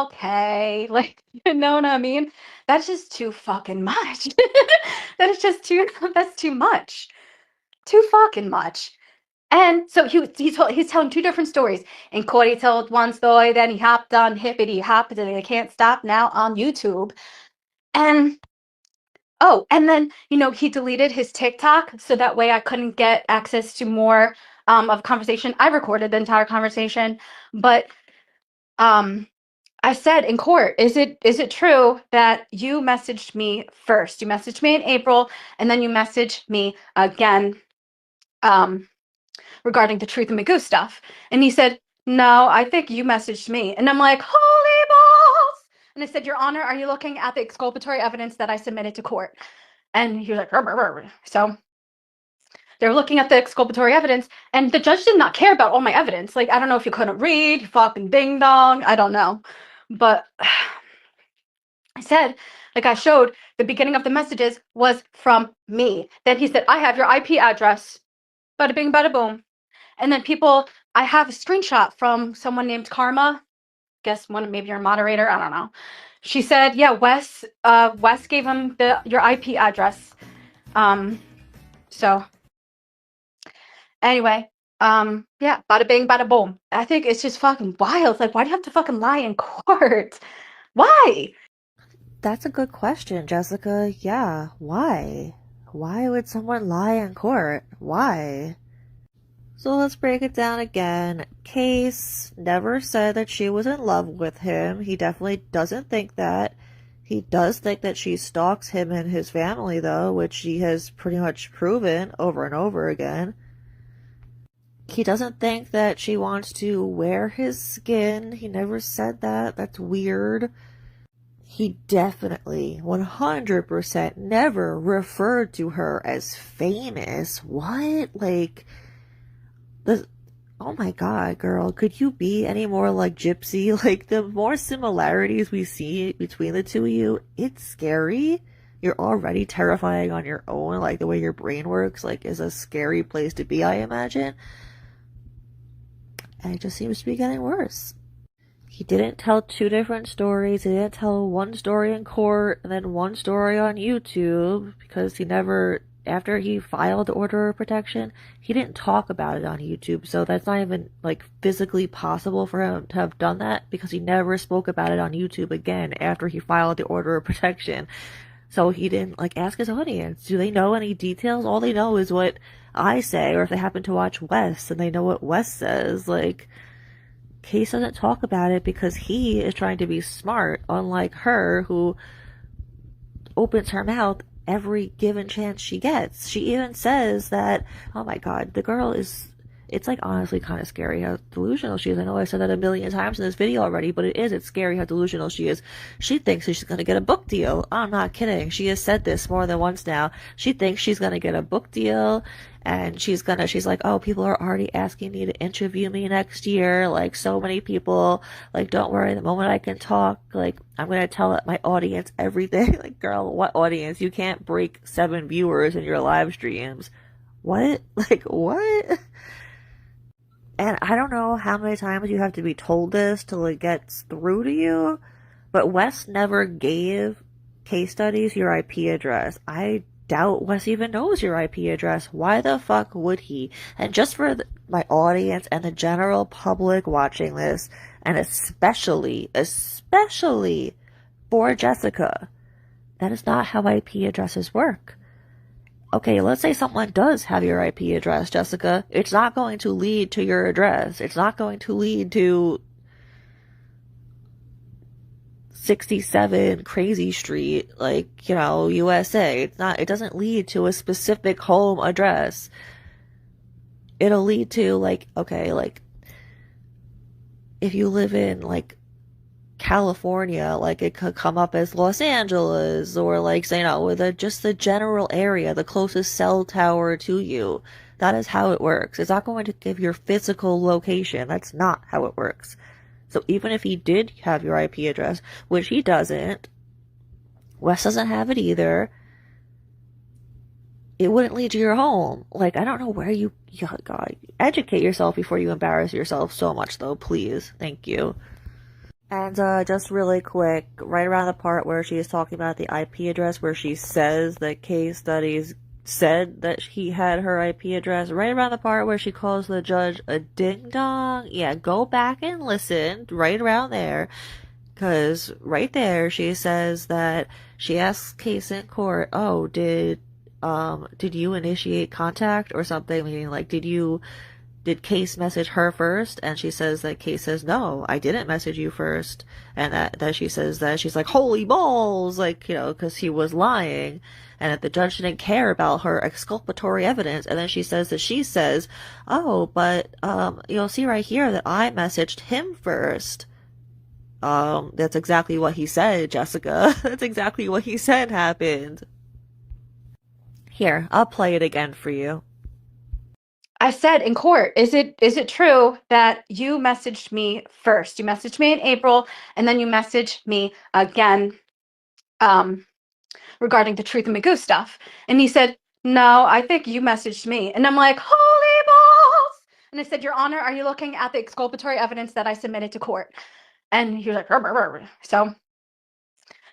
okay. Like, you know what I mean? That's just too fucking much. That is just that's too much. Too fucking much. And so he's telling two different stories. In court, he told one story, then he hopped on Hippity Hop, and I Can't Stop Now on YouTube. And oh, and then, he deleted his TikTok so that way I couldn't get access to more of conversation. I recorded the entire conversation, but I said in court, is it true that you messaged me first? You messaged me in April, and then you messaged me again regarding the Truth and Magoo stuff. And he said, no, I think you messaged me. And I'm like, holy balls! And I said, Your Honor, are you looking at the exculpatory evidence that I submitted to court? And he was like, so they were looking at the exculpatory evidence, and the judge did not care about all my evidence. Like, I don't know if you couldn't read, you fucking ding dong, I don't know. But I said, like I showed, the beginning of the messages was from me. Then he said, I have your IP address. Bada bing, bada boom. And then I have a screenshot from someone named Karma. Guess maybe your moderator, I don't know. She said, yeah, Wes gave him your IP address. So anyway, yeah, bada bing, bada boom. I think it's just fucking wild. Like, why do you have to fucking lie in court? Why? That's a good question, Jessica. Yeah, why? Why would someone lie in court? Why? So let's break it down again. Case never said that she was in love with him. He definitely doesn't think that. He does think that she stalks him and his family, though, which she has pretty much proven over and over again. He doesn't think that she wants to wear his skin. He never said that. That's weird. He definitely, 100%, never referred to her as famous. What? Like, oh my god, girl, could you be any more like Gypsy? Like, the more similarities we see between the two of you, it's scary. You're already terrifying on your own. Like, the way your brain works, like, is a scary place to be, I imagine. And it just seems to be getting worse. He didn't tell two different stories. He didn't tell one story in court and then one story on YouTube, because he never, after he filed the order of protection, he didn't talk about it on YouTube. So that's not even like physically possible for him to have done that, because he never spoke about it on YouTube again after he filed the order of protection. So he didn't like ask his audience, do they know any details? All they know is what I say, or if they happen to watch Wes and they know what Wes says. Like, Case doesn't talk about it because he is trying to be smart, unlike her, who opens her mouth every given chance she gets. She even says that, oh my god, the girl is, it's like honestly kind of scary how delusional she is. I know I said that a million times in this video already, but it's scary how delusional she is. She thinks she's going to get a book deal. I'm not kidding. She has said this more than once now. She thinks she's going to get a book deal, and she's like, oh, people are already asking me to interview me next year. Like, so many people. Like, don't worry, the moment I can talk, like, I'm going to tell my audience everything. Like, girl, what audience? You can't break 7 viewers in your live streams. What? Like, what? And I don't know how many times you have to be told this till it gets through to you, but Wes never gave Case Studies your IP address. I doubt Wes even knows your IP address. Why the fuck would he? And just for my audience and the general public watching this, and especially for Jessica, that is not how IP addresses work. Okay, let's say someone does have your IP address, Jessica. It's not going to lead to your address. It's not going to lead to 67 Crazy Street, like, USA. It doesn't lead to a specific home address. It'll lead to, like, if you live in, like, California, like, it could come up as Los Angeles, or, like, with just the general area, the closest cell tower to you. That is how it works. It's not going to give your physical location. That's not how it works. So even if he did have your IP address, which he doesn't, Wes doesn't have it either, it wouldn't lead to your home. Like, I don't know where God, educate yourself before you embarrass yourself so much, though, please. Thank you. And just really quick, right around the part where she is talking about the IP address, where she says that case studies said that he had her IP address, right around the part where she calls the judge a ding-dong, yeah, go back and listen, right around there, because right there she says that she asks Case in court, oh, did you initiate contact or something, meaning, like, did Case message her first? And she says that Case says, no, I didn't message you first. And that she says that she's like, holy balls, like, because he was lying. And that the judge didn't care about her exculpatory evidence. And then she says, oh, but, you'll see right here that I messaged him first. That's exactly what he said, Jessica. That's exactly what he said happened. Here, I'll play it again for you. I said in court, is it true that you messaged me first? You messaged me in April, and then you messaged me again regarding the Truth and Magoo stuff. And he said, no, I think you messaged me. And I'm like, holy balls! And I said, Your Honor, are you looking at the exculpatory evidence that I submitted to court? And he was like, rrr, rrr, rrr. So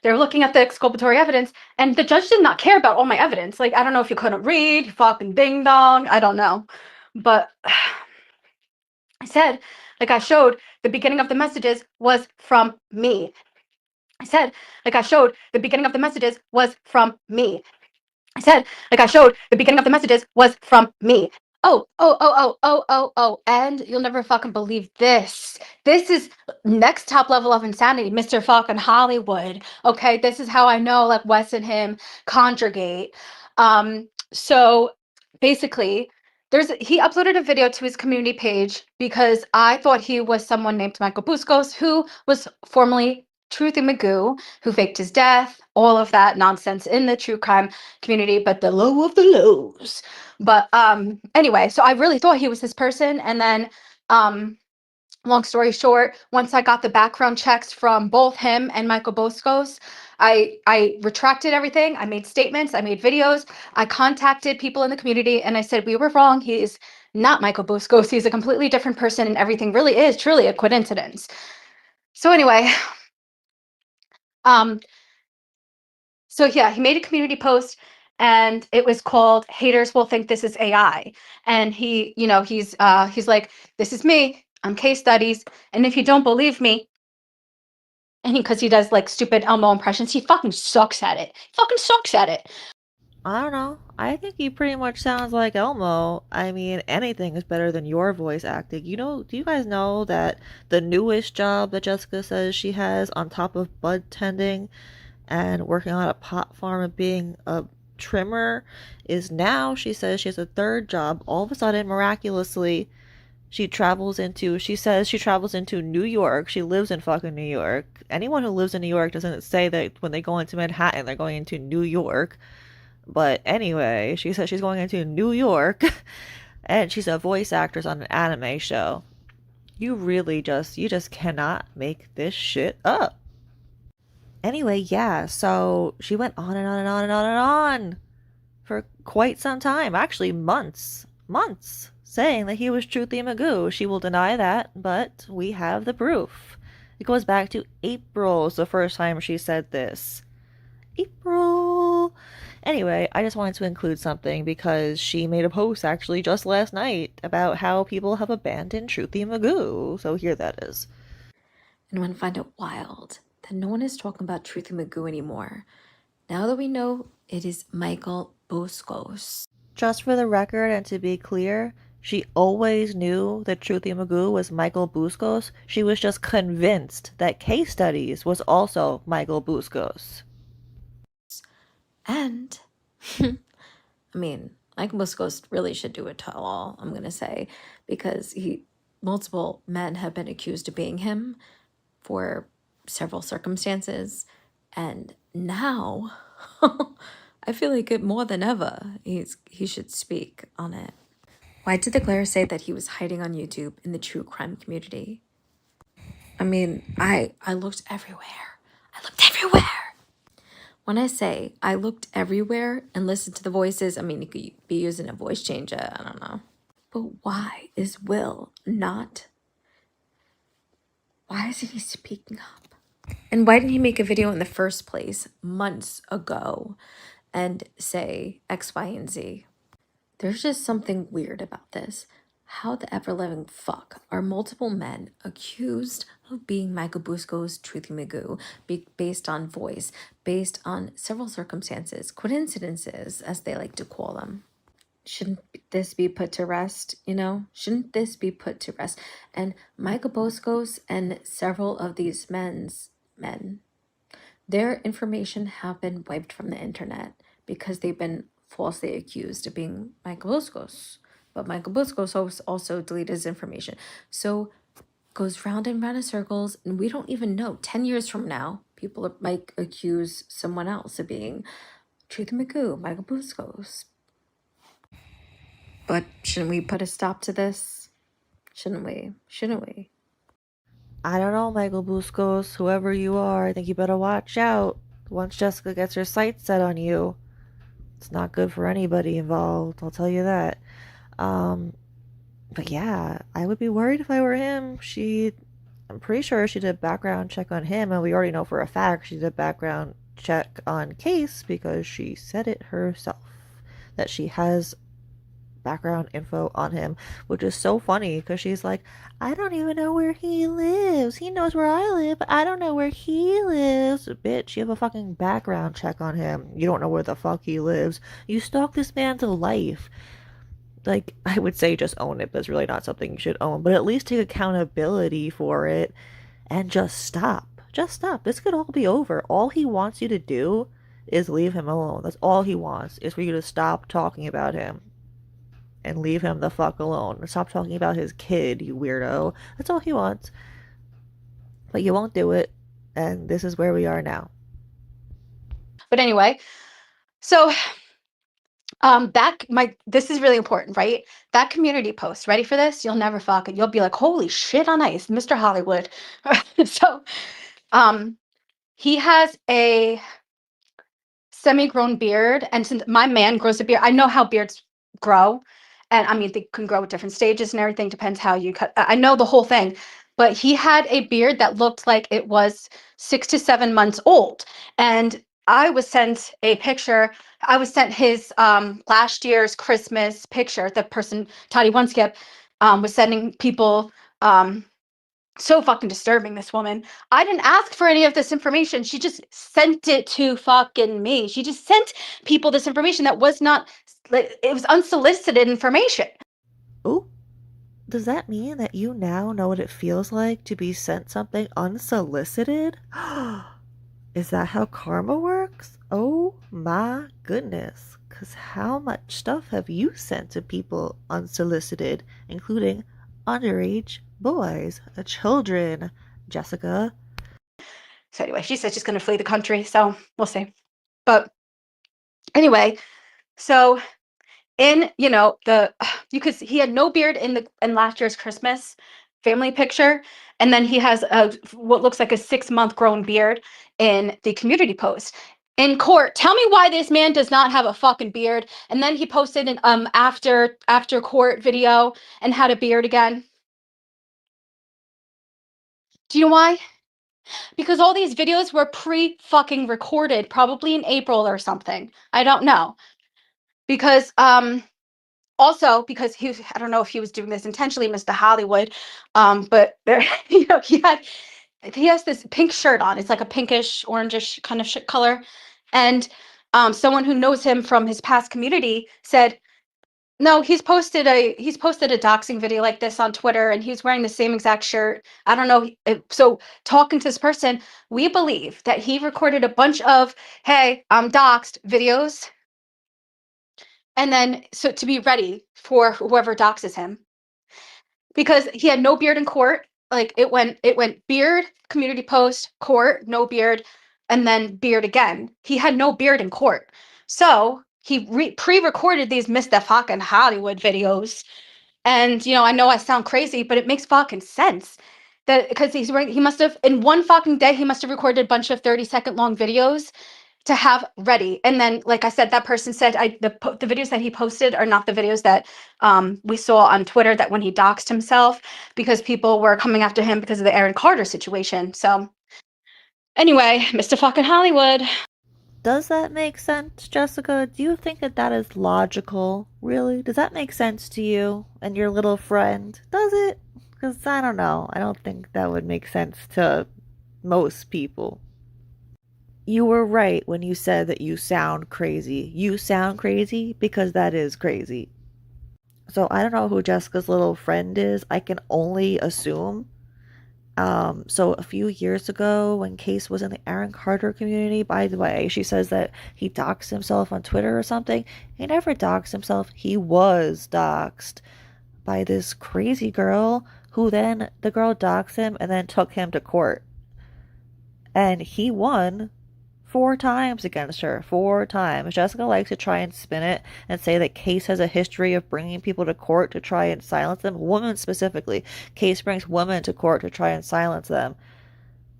they're looking at the exculpatory evidence, and the judge did not care about all my evidence. Like, I don't know if you couldn't read, you fucking ding dong, I don't know. But I said, like I showed, the beginning of the messages was from me. I said, like I showed, the beginning of the messages was from me. I said, like I showed, the beginning of the messages was from me. Oh, and you'll never fucking believe this. This is next top level of insanity, Mr. fucking Hollywood. Okay, this is how I know, like, Wes and him conjugate. So basically, he uploaded a video to his community page because I thought he was someone named Michael Buscos, who was formerly Truth and Magoo, who faked his death, all of that nonsense in the true crime community, but the low of the lows. But anyway, so I really thought he was this person. And then long story short, once I got the background checks from both him and Michael Buscos, I retracted everything. I made statements, I made videos, I contacted people in the community, and I said, we were wrong. He is not Michael Buscos. He's a completely different person, and everything really is truly a coincidence. So anyway, so yeah, he made a community post, and it was called "Haters Will Think This Is AI." And he's like, this is me, I'm Case Studies, and if you don't believe me, and because he does like stupid Elmo impressions, he fucking sucks at it. I don't know. I think he pretty much sounds like Elmo. I mean, anything is better than your voice acting. Do you guys know that the newest job that Jessica says she has, on top of bud tending and working on a pot farm and being a trimmer, is now she says she has a third job. All of a sudden, miraculously, she says she travels into New York. She lives in fucking New York. Anyone who lives in New York doesn't say that when they go into Manhattan, they're going into New York. But anyway, she says she's going into New York, and she's a voice actress on an anime show. You just cannot make this shit up. Anyway, yeah, so she went on and on and on and on and on for quite some time, actually months, saying that he was Truthy Magoo. She will deny that, but we have the proof. It goes back to April, is the first time she said this. April. Anyway, I just wanted to include something because she made a post actually just last night about how people have abandoned Truthy Magoo. So here that is. And I want to find it wild that no one is talking about Truthy Magoo anymore. Now that we know it is Michael Buscos. Just for the record and to be clear, She always knew that Truthy Magoo was Michael Buscos. She was just convinced that Case Studies was also Michael Buscos. And, I mean, Michael Buscos really should do a tell-all, I'm going to say, because multiple men have been accused of being him for several circumstances. And now, I feel like it more than ever, he should speak on it. Why did the Glare say that he was hiding on YouTube in the true crime community? I mean, I looked everywhere. I looked everywhere. When I say I looked everywhere and listened to the voices, I mean, you could be using a voice changer. I don't know. But why is Will not? Why isn't he speaking up? And why didn't he make a video in the first place months ago and say X, Y, and Z? There's just something weird about this. How the ever-living fuck are multiple men accused of being Michael Busco's Truthy Magoo based on voice, based on several circumstances, coincidences, as they like to call them? Shouldn't this be put to rest, you know? Shouldn't this be put to rest? And Michael Buscos and several of these men, their information have been wiped from the internet because they've been falsely accused of being Michael Buscos. But Michael Buscos also deleted his information. So goes round and round in circles, and we don't even know. 10 years from now, people might accuse someone else of being Truthy Magoo, Michael Buscos. But shouldn't we put a stop to this? Shouldn't we? Shouldn't we? I don't know, Michael Buscos. Whoever you are, I think you better watch out. Once Jessica gets her sights set on you, it's not good for anybody involved, I'll tell you that. But yeah, I would be worried if I were him. I'm pretty sure she did a background check on him, and we already know for a fact she did a background check on Case because she said it herself that she has background info on him, which is so funny because she's like, I don't even know where he lives. He knows where I live, but I don't know where he lives. Bitch, you have a fucking background check on him. You don't know where the fuck he lives. You stalk this man's life. Like, I would say just own it, but it's really not something you should own. But at least take accountability for it and just stop. Just stop. This could all be over. All he wants you to do is leave him alone. That's all he wants, is for you to stop talking about him and leave him the fuck alone. Stop talking about his kid, you weirdo. That's all he wants. But you won't do it, and this is where we are now. But anyway, so this is really important, right? That community post, ready for this? You'll never fuck it. You'll be like, holy shit on ice, Mr. Hollywood. So he has a semi-grown beard, and since my man grows a beard, I know how beards grow, and I mean they can grow at different stages and everything, depends how you cut. I know the whole thing, but he had a beard that looked like it was 6 to 7 months old, and I was sent a picture. I was sent his last year's Christmas picture. The person, Toddy Oneskip, was sending people so fucking disturbing, this woman. I didn't ask for any of this information. She just sent it to fucking me. She just sent people this information that was not, it was unsolicited information. Ooh, does that mean that you now know what it feels like to be sent something unsolicited? Is that how karma works? Oh my goodness. Because how much stuff have you sent to people unsolicited, including underage boys, children, Jessica? So anyway, she said she's going to flee the country, so we'll see. But anyway, so in, you know, you could see he had no beard in last year's Christmas family picture, and then he has what looks like a 6-month grown beard in the community post. In court, tell me why this man does not have a fucking beard. And then he posted an after court video and had a beard again. Do you know why? Because all these videos were pre-fucking recorded, probably in April or something. I don't know. Because also because I don't know if he was doing this intentionally, Mr. Hollywood, but there, you know, he has this pink shirt on. It's like a pinkish, orangish kind of color. And someone who knows him from his past community said, No, he's posted a doxing video like this on Twitter, and he's wearing the same exact shirt. I don't know. So talking to this person, we believe that he recorded a bunch of "Hey, I'm doxed" videos, and then so to be ready for whoever doxes him, because he had no beard in court. Like it went beard, community post, court, no beard, and then beard again. He had no beard in court, so he pre-recorded these Mr. Fucking Hollywood videos. And, I know I sound crazy, but it makes fucking sense that because he must have, in one fucking day, he must have recorded a bunch of 30-second long videos to have ready. And then, like I said, that person said the videos that he posted are not the videos that we saw on Twitter, that when he doxed himself, because people were coming after him because of the Aaron Carter situation. So anyway, Mr. fucking Hollywood. Does that make sense, Jessica? Do you think that is logical? Really? Does that make sense to you and your little friend? Does it? Because I don't know. I don't think that would make sense to most people. You were right when you said that you sound crazy. You sound crazy because that is crazy. So I don't know who Jessica's little friend is. I can only assume. So a few years ago, when Case was in the Aaron Carter community, by the way, she says that he doxed himself on Twitter or something. He never doxed himself. He was doxed by this crazy girl who then the girl doxed him and then took him to court. And he won 4 times against her. 4 times. Jessica likes to try and spin it and say that Case has a history of bringing people to court to try and silence them. Women specifically. Case brings women to court to try and silence them.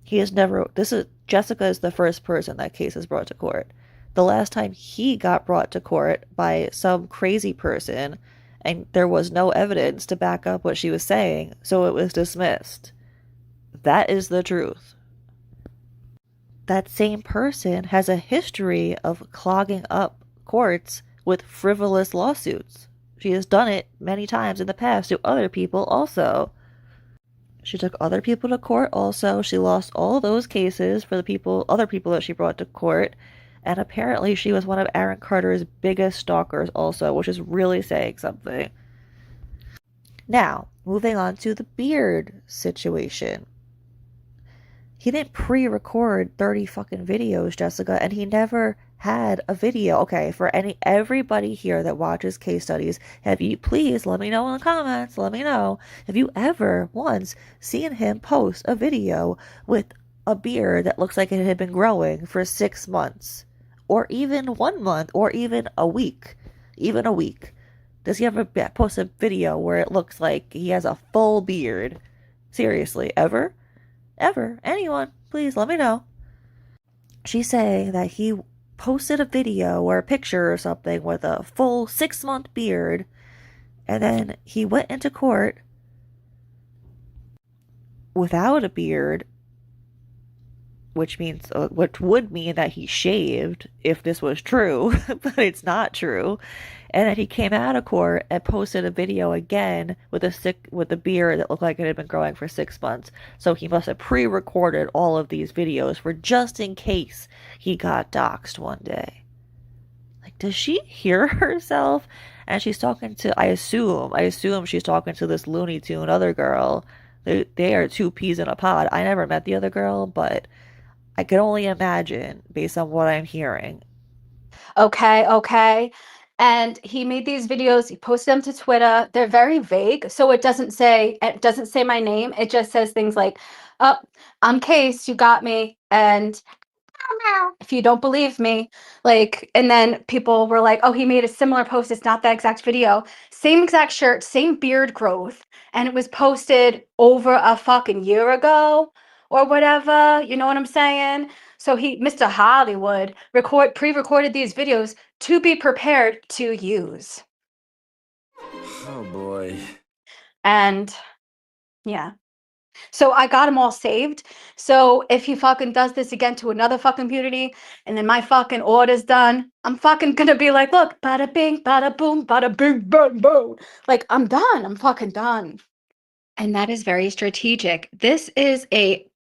Jessica is the first person that Case has brought to court. The last time he got brought to court by some crazy person, and there was no evidence to back up what she was saying, so it was dismissed. That is the truth. That same person has a history of clogging up courts with frivolous lawsuits. She has done it many times in the past to other people also. She took other people to court also. She lost all those cases for other people that she brought to court. And apparently she was one of Aaron Carter's biggest stalkers also, which is really saying something. Now, moving on to the beard situation. He didn't pre-record 30 fucking videos, Jessica, and he never had a video. Okay, for everybody here that watches case studies, please let me know in the comments, let me know, have you ever once seen him post a video with a beard that looks like it had been growing for 6 months? Or even 1 month, or even a week? Even a week. Does he ever post a video where it looks like he has a full beard? Seriously, ever? Ever. Anyone, please let me know. She's saying that he posted a video or a picture or something with a full 6-month beard, and then he went into court without a beard, which would mean that he shaved if this was true, but it's not true. And then he came out of court and posted a video again with a beard that looked like it had been growing for 6 months. So he must have pre-recorded all of these videos for just in case he got doxxed one day. Like, does she hear herself? And she's talking to, I assume she's talking to this Looney Tune other girl. They are 2 peas in a pod. I never met the other girl, but I can only imagine based on what I'm hearing. Okay. And he made these videos, he posted them to Twitter. They're very vague, so it doesn't say my name. It just says things like, "Oh, I'm Case, you got me." And if you don't believe me, and then people were like, "Oh, he made a similar post. It's not that exact video. Same exact shirt, same beard growth, and it was posted over a fucking year ago or whatever." You know what I'm saying? So Mr. Hollywood, pre-recorded these videos to be prepared to use. Oh boy. And yeah. So I got them all saved. So if he fucking does this again to another fucking community, and then my fucking order's done, I'm fucking gonna be like, look, bada bing, bada boom, bada bing, bang, boom. Like, I'm done. I'm fucking done. And that is very strategic. This is a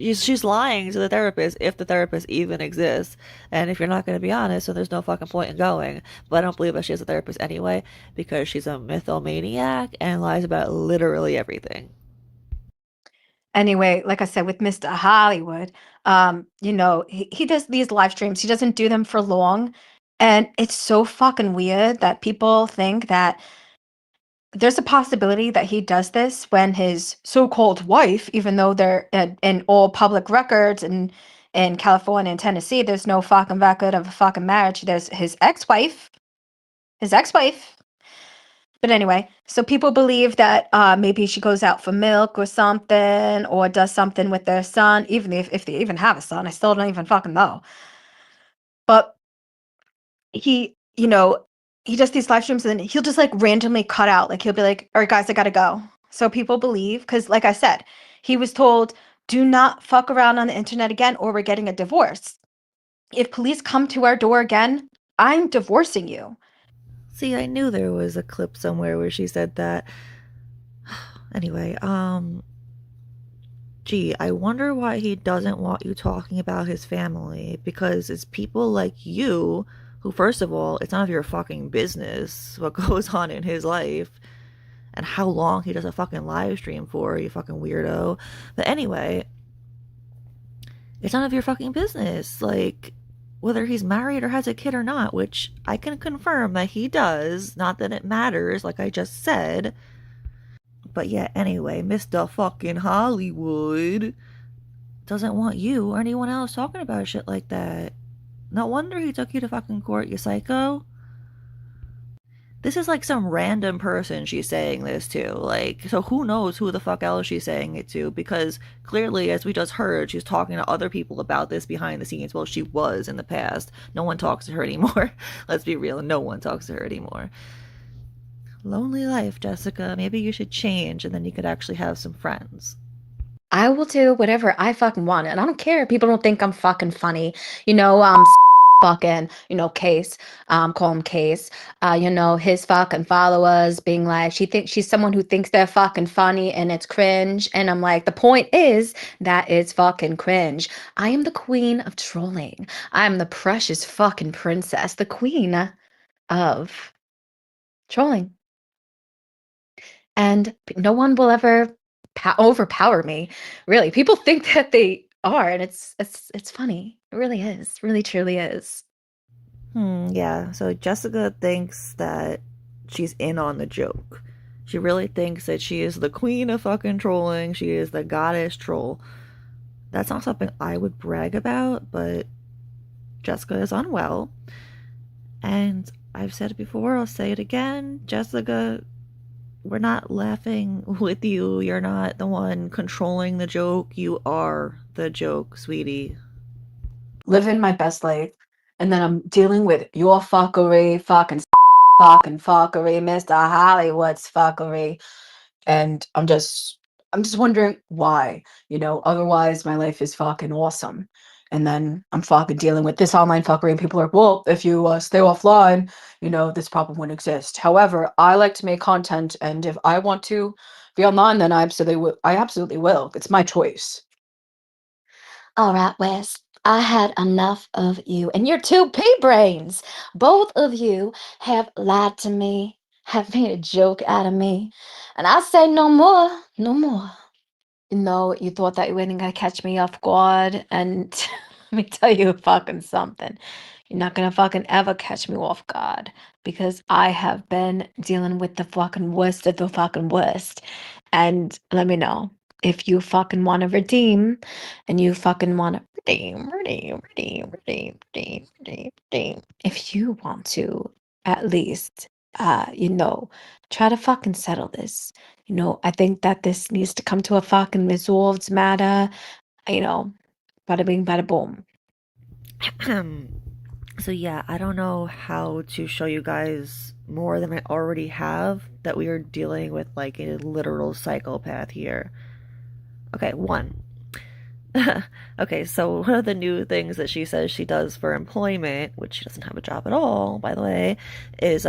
she's lying to the therapist if the therapist even exists. And if you're not going to be honest, then there's no fucking point in going. But I don't believe that she has a therapist anyway because she's a mythomaniac and lies about literally everything. Anyway, like I said, with Mr. Hollywood, he does these live streams. He doesn't do them for long. And it's so fucking weird that people think that there's a possibility that he does this when his so-called wife, even though they're in all public records and in California and Tennessee, there's no fucking record of a fucking marriage. There's his ex-wife. But anyway, so people believe that maybe she goes out for milk or something, or does something with their son, even if they even have a son. I still don't even fucking know. But he, he does these live streams and he'll just like randomly cut out. Like he'll be like, "All right, guys, I gotta go." So people believe, because like I said, he was told, "Do not fuck around on the internet again, or we're getting a divorce. If police come to our door again, I'm divorcing you." See, I knew there was a clip somewhere where she said that. Anyway, gee, I wonder why he doesn't want you talking about his family, because it's people like you who, first of all, it's none of your fucking business what goes on in his life and how long he does a fucking live stream for, you fucking weirdo. But anyway, it's none of your fucking business. Like, whether he's married or has a kid or not, which I can confirm that he does, not that it matters, like I just said. But yeah, anyway, Mr. fucking Hollywood doesn't want you or anyone else talking about shit like that. No wonder he took you to fucking court, you psycho. This is like some random person she's saying this to. Like, so who knows who the fuck else she's saying it to? Because clearly, as we just heard, she's talking to other people about this behind the scenes. Well, she was in the past. No one talks to her anymore. Let's be real, no one talks to her anymore. Lonely life, Jessica. Maybe you should change and then you could actually have some friends. I will do whatever I fucking want, and I don't care if people don't think I'm fucking funny. Fucking, Case, call him Case. His fucking followers being like, she thinks she's someone who thinks they're fucking funny and it's cringe. And I'm like, the point is that it's fucking cringe. I am the queen of trolling. I'm the precious fucking princess, the queen of trolling. And no one will ever overpower me. Really, people think that they are, and it's funny. It really is. Really, truly is. Yeah. So Jessica thinks that she's in on the joke. She really thinks that she is the queen of fucking trolling. She is the goddess troll. That's not something I would brag about, but Jessica is unwell. And I've said it before, I'll say it again. Jessica, we're not laughing with you. You're not the one controlling the joke. You are the joke, sweetie. Living my best life, and then I'm dealing with your fuckery, fucking fuckery, Mr. Hollywood's fuckery, and I'm just wondering why. Otherwise my life is fucking awesome. And then I'm fucking dealing with this online fuckery, and people are like, well, if you stay offline, this problem wouldn't exist. However, I like to make content, and if I want to be online, then I absolutely will. It's my choice. All right, Wes. I had enough of you and your two pea brains. Both of you have lied to me, have made a joke out of me. And I say no more, no more. You thought that you weren't gonna catch me off guard, and let me tell you fucking something. You're not gonna fucking ever catch me off guard, because I have been dealing with the fucking worst of the fucking worst. And let me know if you fucking want to redeem, and you fucking want to redeem. If you want to, at least, try to fucking settle this. I think that this needs to come to a fucking resolved matter. Bada bing, bada boom. So yeah, I don't know how to show you guys more than I already have that we are dealing with like a literal psychopath here. Okay, one. Okay, so one of the new things that she says she does for employment, which she doesn't have a job at all, by the way, is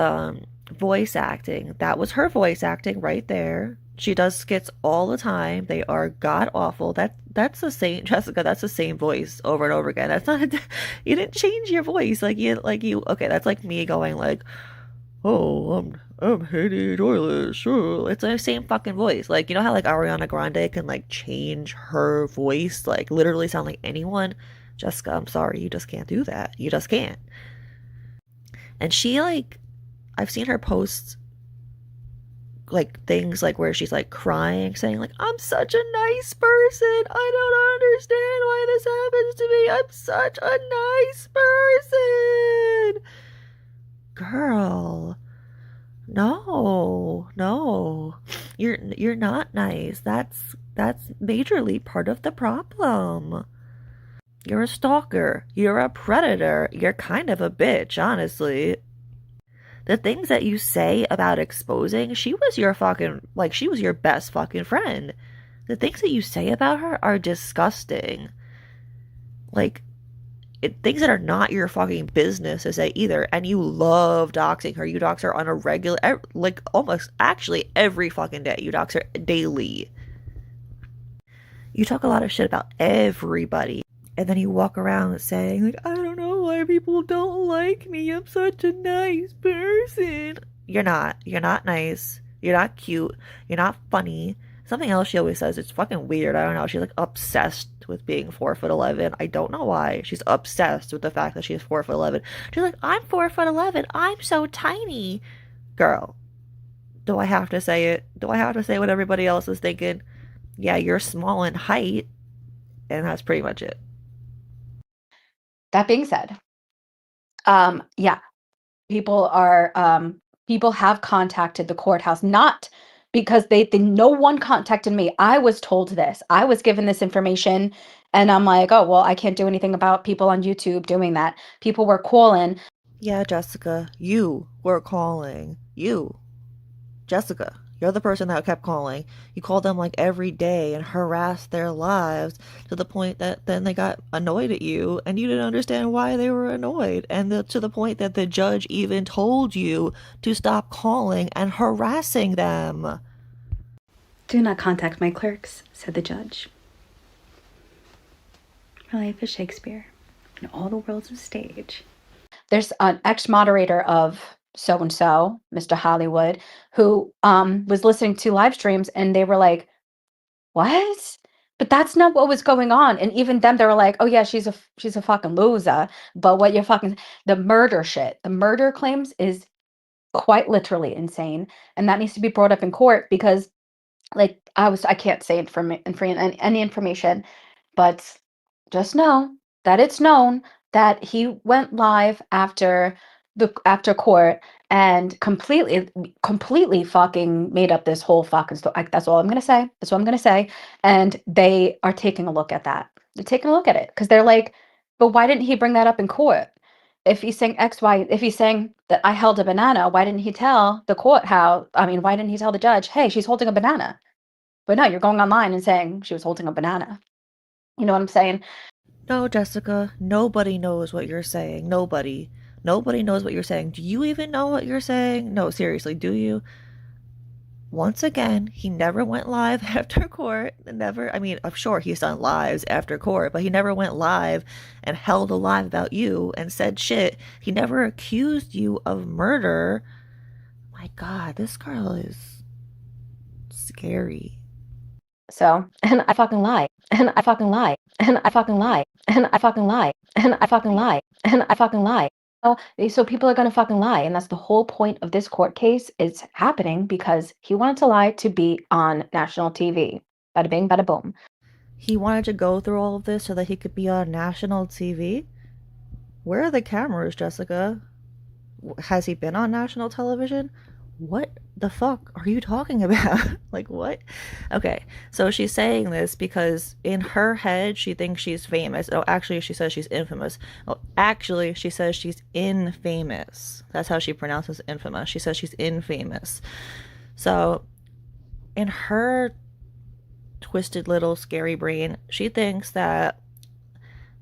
voice acting. That was her voice acting right there. She does skits all the time. They are god awful. That's the same, Jessica. That's the same voice over and over again. That's not you didn't change your voice like you. Okay, that's like me going like, oh, I'm Haiti Doyless. Sure. It's the same fucking voice. Like, you know how like Ariana Grande can like change her voice, like literally sound like anyone? Jessica, I'm sorry, you just can't do that. You just can't. And she like, I've seen her post like things like where she's like crying, saying like, I'm such a nice person. I don't understand why this happens to me. I'm such a nice person. Girl. No. You're not nice. That's majorly part of the problem. You're a stalker. You're a predator. You're kind of a bitch, honestly. The things that you say about exposing, she was your fucking, like, she was your best fucking friend. The things that you say about her are disgusting. Like, things that are not your fucking business to say either. And you love doxing her. You dox her on a regular, like, almost, actually, every fucking day. You dox her daily. You talk a lot of shit about everybody. And then you walk around saying, like, I don't know why people don't like me. I'm such a nice person. You're not. You're not nice. You're not cute. You're not funny. Something else she always says, it's fucking weird. I don't know. She's like obsessed with being 4'11". I don't know why. She's obsessed with the fact that she's 4'11". She's like, I'm 4'11". I'm so tiny. Girl, do I have to say it? Do I have to say what everybody else is thinking? Yeah, you're small in height, and that's pretty much it. That being said, yeah, people have contacted the courthouse, not because no one contacted me. I was told this. I was given this information, and I'm like, oh, well, I can't do anything about people on YouTube doing that. People were calling. Yeah, Jessica, you were calling. You. Jessica, you're the person that kept calling. You called them like every day and harassed their lives to the point that then they got annoyed at you and you didn't understand why they were annoyed. And to the point that the judge even told you to stop calling and harassing them. Do not contact my clerks, said the judge. My life is Shakespeare, and all the world's a stage. There's an ex-moderator of so-and-so, Mr. Hollywood, who was listening to live streams, and they were like, what? But that's not what was going on. And even then they were like, oh yeah, she's a fucking loser. But what you're fucking, the murder shit, the murder claims is quite literally insane. And that needs to be brought up in court because like I can't say any information, but just know that it's known that he went live after court and completely fucking made up this whole fucking story. That's all I'm gonna say. That's what I'm gonna say. And they are taking a look at that. They're taking a look at it because they're like, but why didn't he bring that up in court? If he's saying X, Y, if he's saying that I held a banana, why didn't he tell the court why didn't he tell the judge, hey, she's holding a banana? But no, you're going online and saying she was holding a banana. You know what I'm saying? No, Jessica, nobody knows what you're saying. Nobody knows what you're saying. Do you even know what you're saying? No, seriously, do you? Once again, he never went live after court. Never. I mean, I'm sure he's done lives after court, but he never went live and held a live about you and said shit. He never accused you of murder. My God, this girl is scary. So, and I fucking lie. And I fucking lie. And I fucking lie. And I fucking lie. And I fucking lie. And I fucking lie. So people are going to fucking lie. And that's the whole point of this court case. It's happening because he wanted to lie to be on national TV. Bada bing, bada boom. He wanted to go through all of this so that he could be on national TV? Where are the cameras, Jessica? Has he been on national television? What the fuck are you talking about? Like, what? Okay, so she's saying this because in her head, she thinks she's famous. Oh, actually, she says she's infamous. Oh, actually, she says she's infamous. That's how she pronounces infamous. She says she's infamous. So, in her twisted little scary brain. She thinks that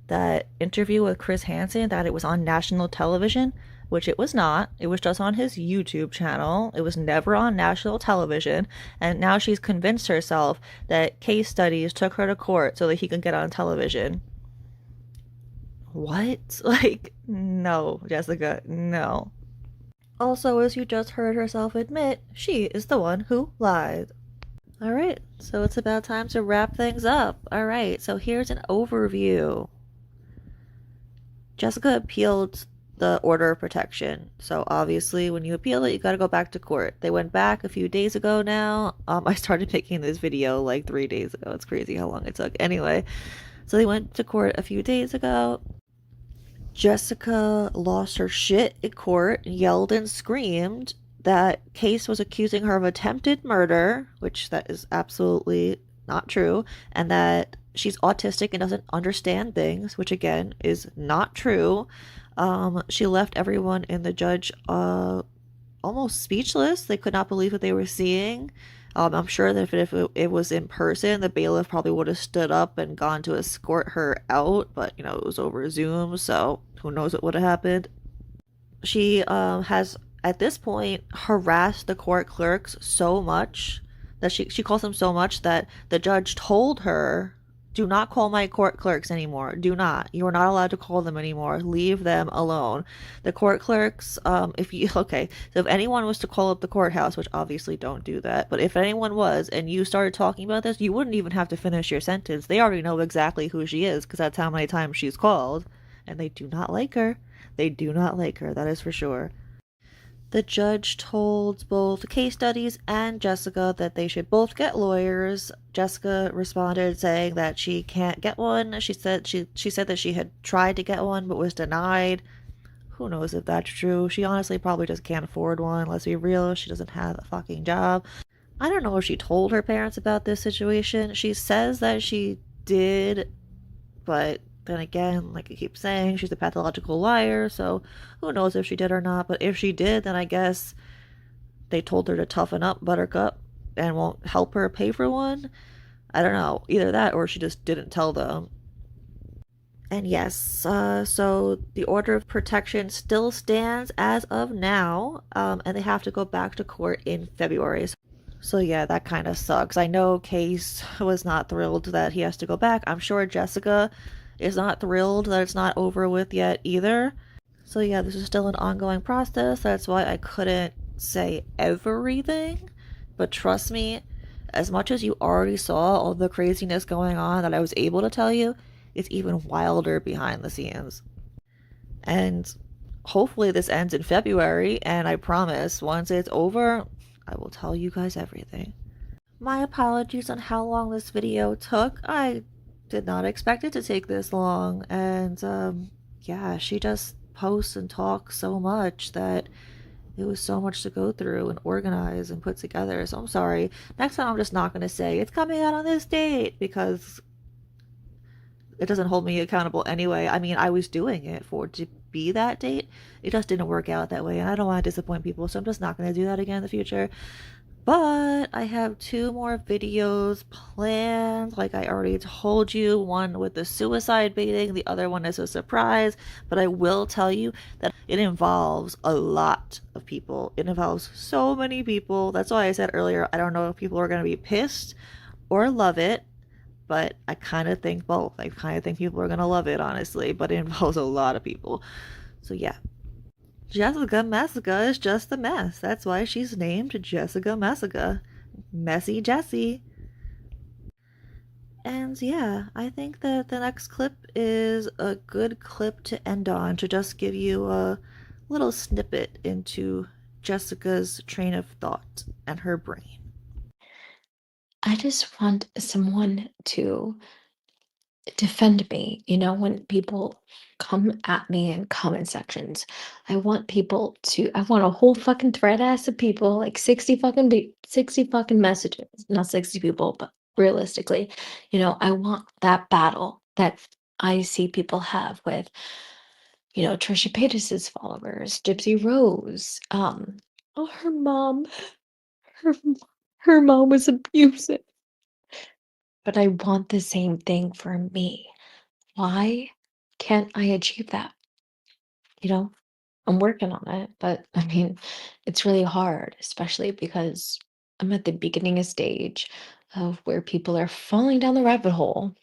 that interview with Chris Hansen, that it was on national television, which it was not. It was just on his YouTube channel. It was never on national television. And now she's convinced herself that case studies took her to court so that he can get on television. What? Like, no, Jessica, no. Also, as you just heard herself admit, she is the one who lied. Alright, so it's about time to wrap things up. Alright, so here's an overview. Jessica appealed the order of protection. So obviously when you appeal it, you gotta go back to court. They went back a few days ago now. I started making this video like 3 days ago. It's crazy how long it took. Anyway, so they went to court a few days ago. Jessica lost her shit in court, yelled and screamed that Case was accusing her of attempted murder, which that is absolutely not true, and that she's autistic and doesn't understand things, which again is not true. She left everyone in the judge almost speechless. They could not believe what they were seeing. I'm sure that if it was in person, the bailiff probably would have stood up and gone to escort her out, but you know, it was over Zoom, so who knows what would have happened. She has at this point harassed the court clerks so much that she calls them so much that the judge told her, do not call my court clerks anymore. Do not. You are not allowed to call them anymore. Leave them alone. The court clerks, so if anyone was to call up the courthouse, which obviously don't do that, but if anyone was and you started talking about this, you wouldn't even have to finish your sentence. They already know exactly who she is because that's how many times she's called. And they do not like her. They do not like her, that is for sure. The judge told both Case Studies and Jessica that they should both get lawyers. Jessica responded saying that she can't get one. She said that she had tried to get one but was denied. Who knows if that's true? She honestly probably just can't afford one. Let's be real, she doesn't have a fucking job. I don't know if she told her parents about this situation. She says that she did, but then again, like I keep saying, she's a pathological liar, so who knows if she did or not. But if she did, then I guess they told her to toughen up, Buttercup, and won't help her pay for one. I don't know. Either that or she just didn't tell them. And yes, so the order of protection still stands as of now, and they have to go back to court in February. So yeah, that kind of sucks. I know Case was not thrilled that he has to go back. I'm sure Jessica is not thrilled that it's not over with yet either. So yeah, this is still an ongoing process. That's why I couldn't say everything. But trust me, as much as you already saw all the craziness going on that I was able to tell you, it's even wilder behind the scenes. And hopefully this ends in February, and I promise once it's over, I will tell you guys everything. My apologies on how long this video took. I did not expect it to take this long, and yeah, she just posts and talks so much that it was so much to go through and organize and put together. So I'm sorry. Next time I'm just not going to say it's coming out on this date because it doesn't hold me accountable anyway. I mean, I was doing it for it to be that date. It just didn't work out that way, and I don't want to disappoint people, so I'm just not going to do that again in the future. But I have 2 more videos planned, like I already told you. One with the suicide baiting, the other one is a surprise. But I will tell you that it involves a lot of people. It involves so many people. That's why I said earlier, I don't know if people are going to be pissed or love it. But I kind of think both. I kind of think people are going to love it, honestly. But it involves a lot of people. So yeah. Jessica Messica is just a mess. That's why she's named Jessica Messica. Messy Jessie. And yeah, I think that the next clip is a good clip to end on, to just give you a little snippet into Jessica's train of thought and her brain. I just want someone to defend me. You know, when people come at me in comment sections, I want a whole fucking thread ass of people, like 60 fucking messages, not 60 people, but realistically, you know, I want that battle that I see people have with, you know, Trisha Paytas's followers, Gypsy Rose, oh, her mom was abusive. but I want the same thing for me. Why can't I achieve that? You know, I'm working on it, but I mean, it's really hard, especially because I'm at the beginning of stage of where people are falling down the rabbit hole.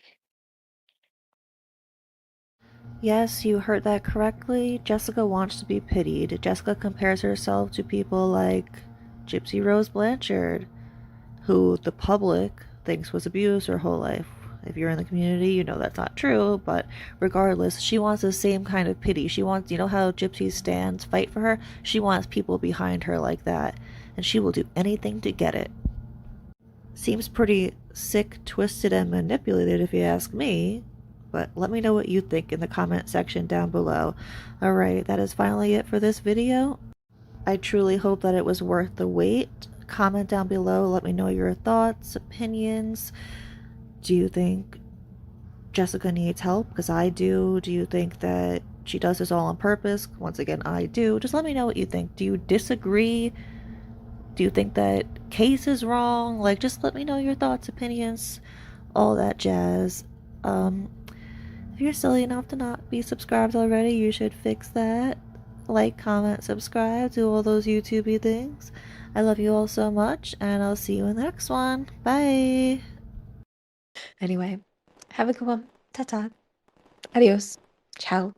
Yes, you heard that correctly. Jessica wants to be pitied. Jessica compares herself to people like Gypsy Rose Blanchard, who the public thinks was abused her whole life. If you're in the community, you know that's not true, but regardless, she wants the same kind of pity. She wants, you know how Gypsy stands fight for her? She wants people behind her like that, and she will do anything to get it. Seems pretty sick, twisted, and manipulated if you ask me, but let me know what you think in the comment section down below. Alright, that is finally it for this video. I truly hope that it was worth the wait. Comment down below, let me know your thoughts, opinions. Do you think Jessica needs help? Because I do. Do you think that she does this all on purpose? Once again, I do. Just let me know what you think. Do you disagree? Do you think that Case is wrong? Like, just let me know your thoughts, opinions, all that jazz. If you're silly enough to not be subscribed already, you should fix that. Like, comment, subscribe, do all those YouTubey things. I love you all so much, and I'll see you in the next one. Bye! Anyway, have a good one. Ta-ta. Adios. Ciao.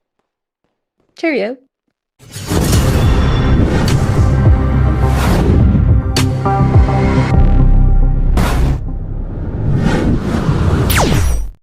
Cheerio.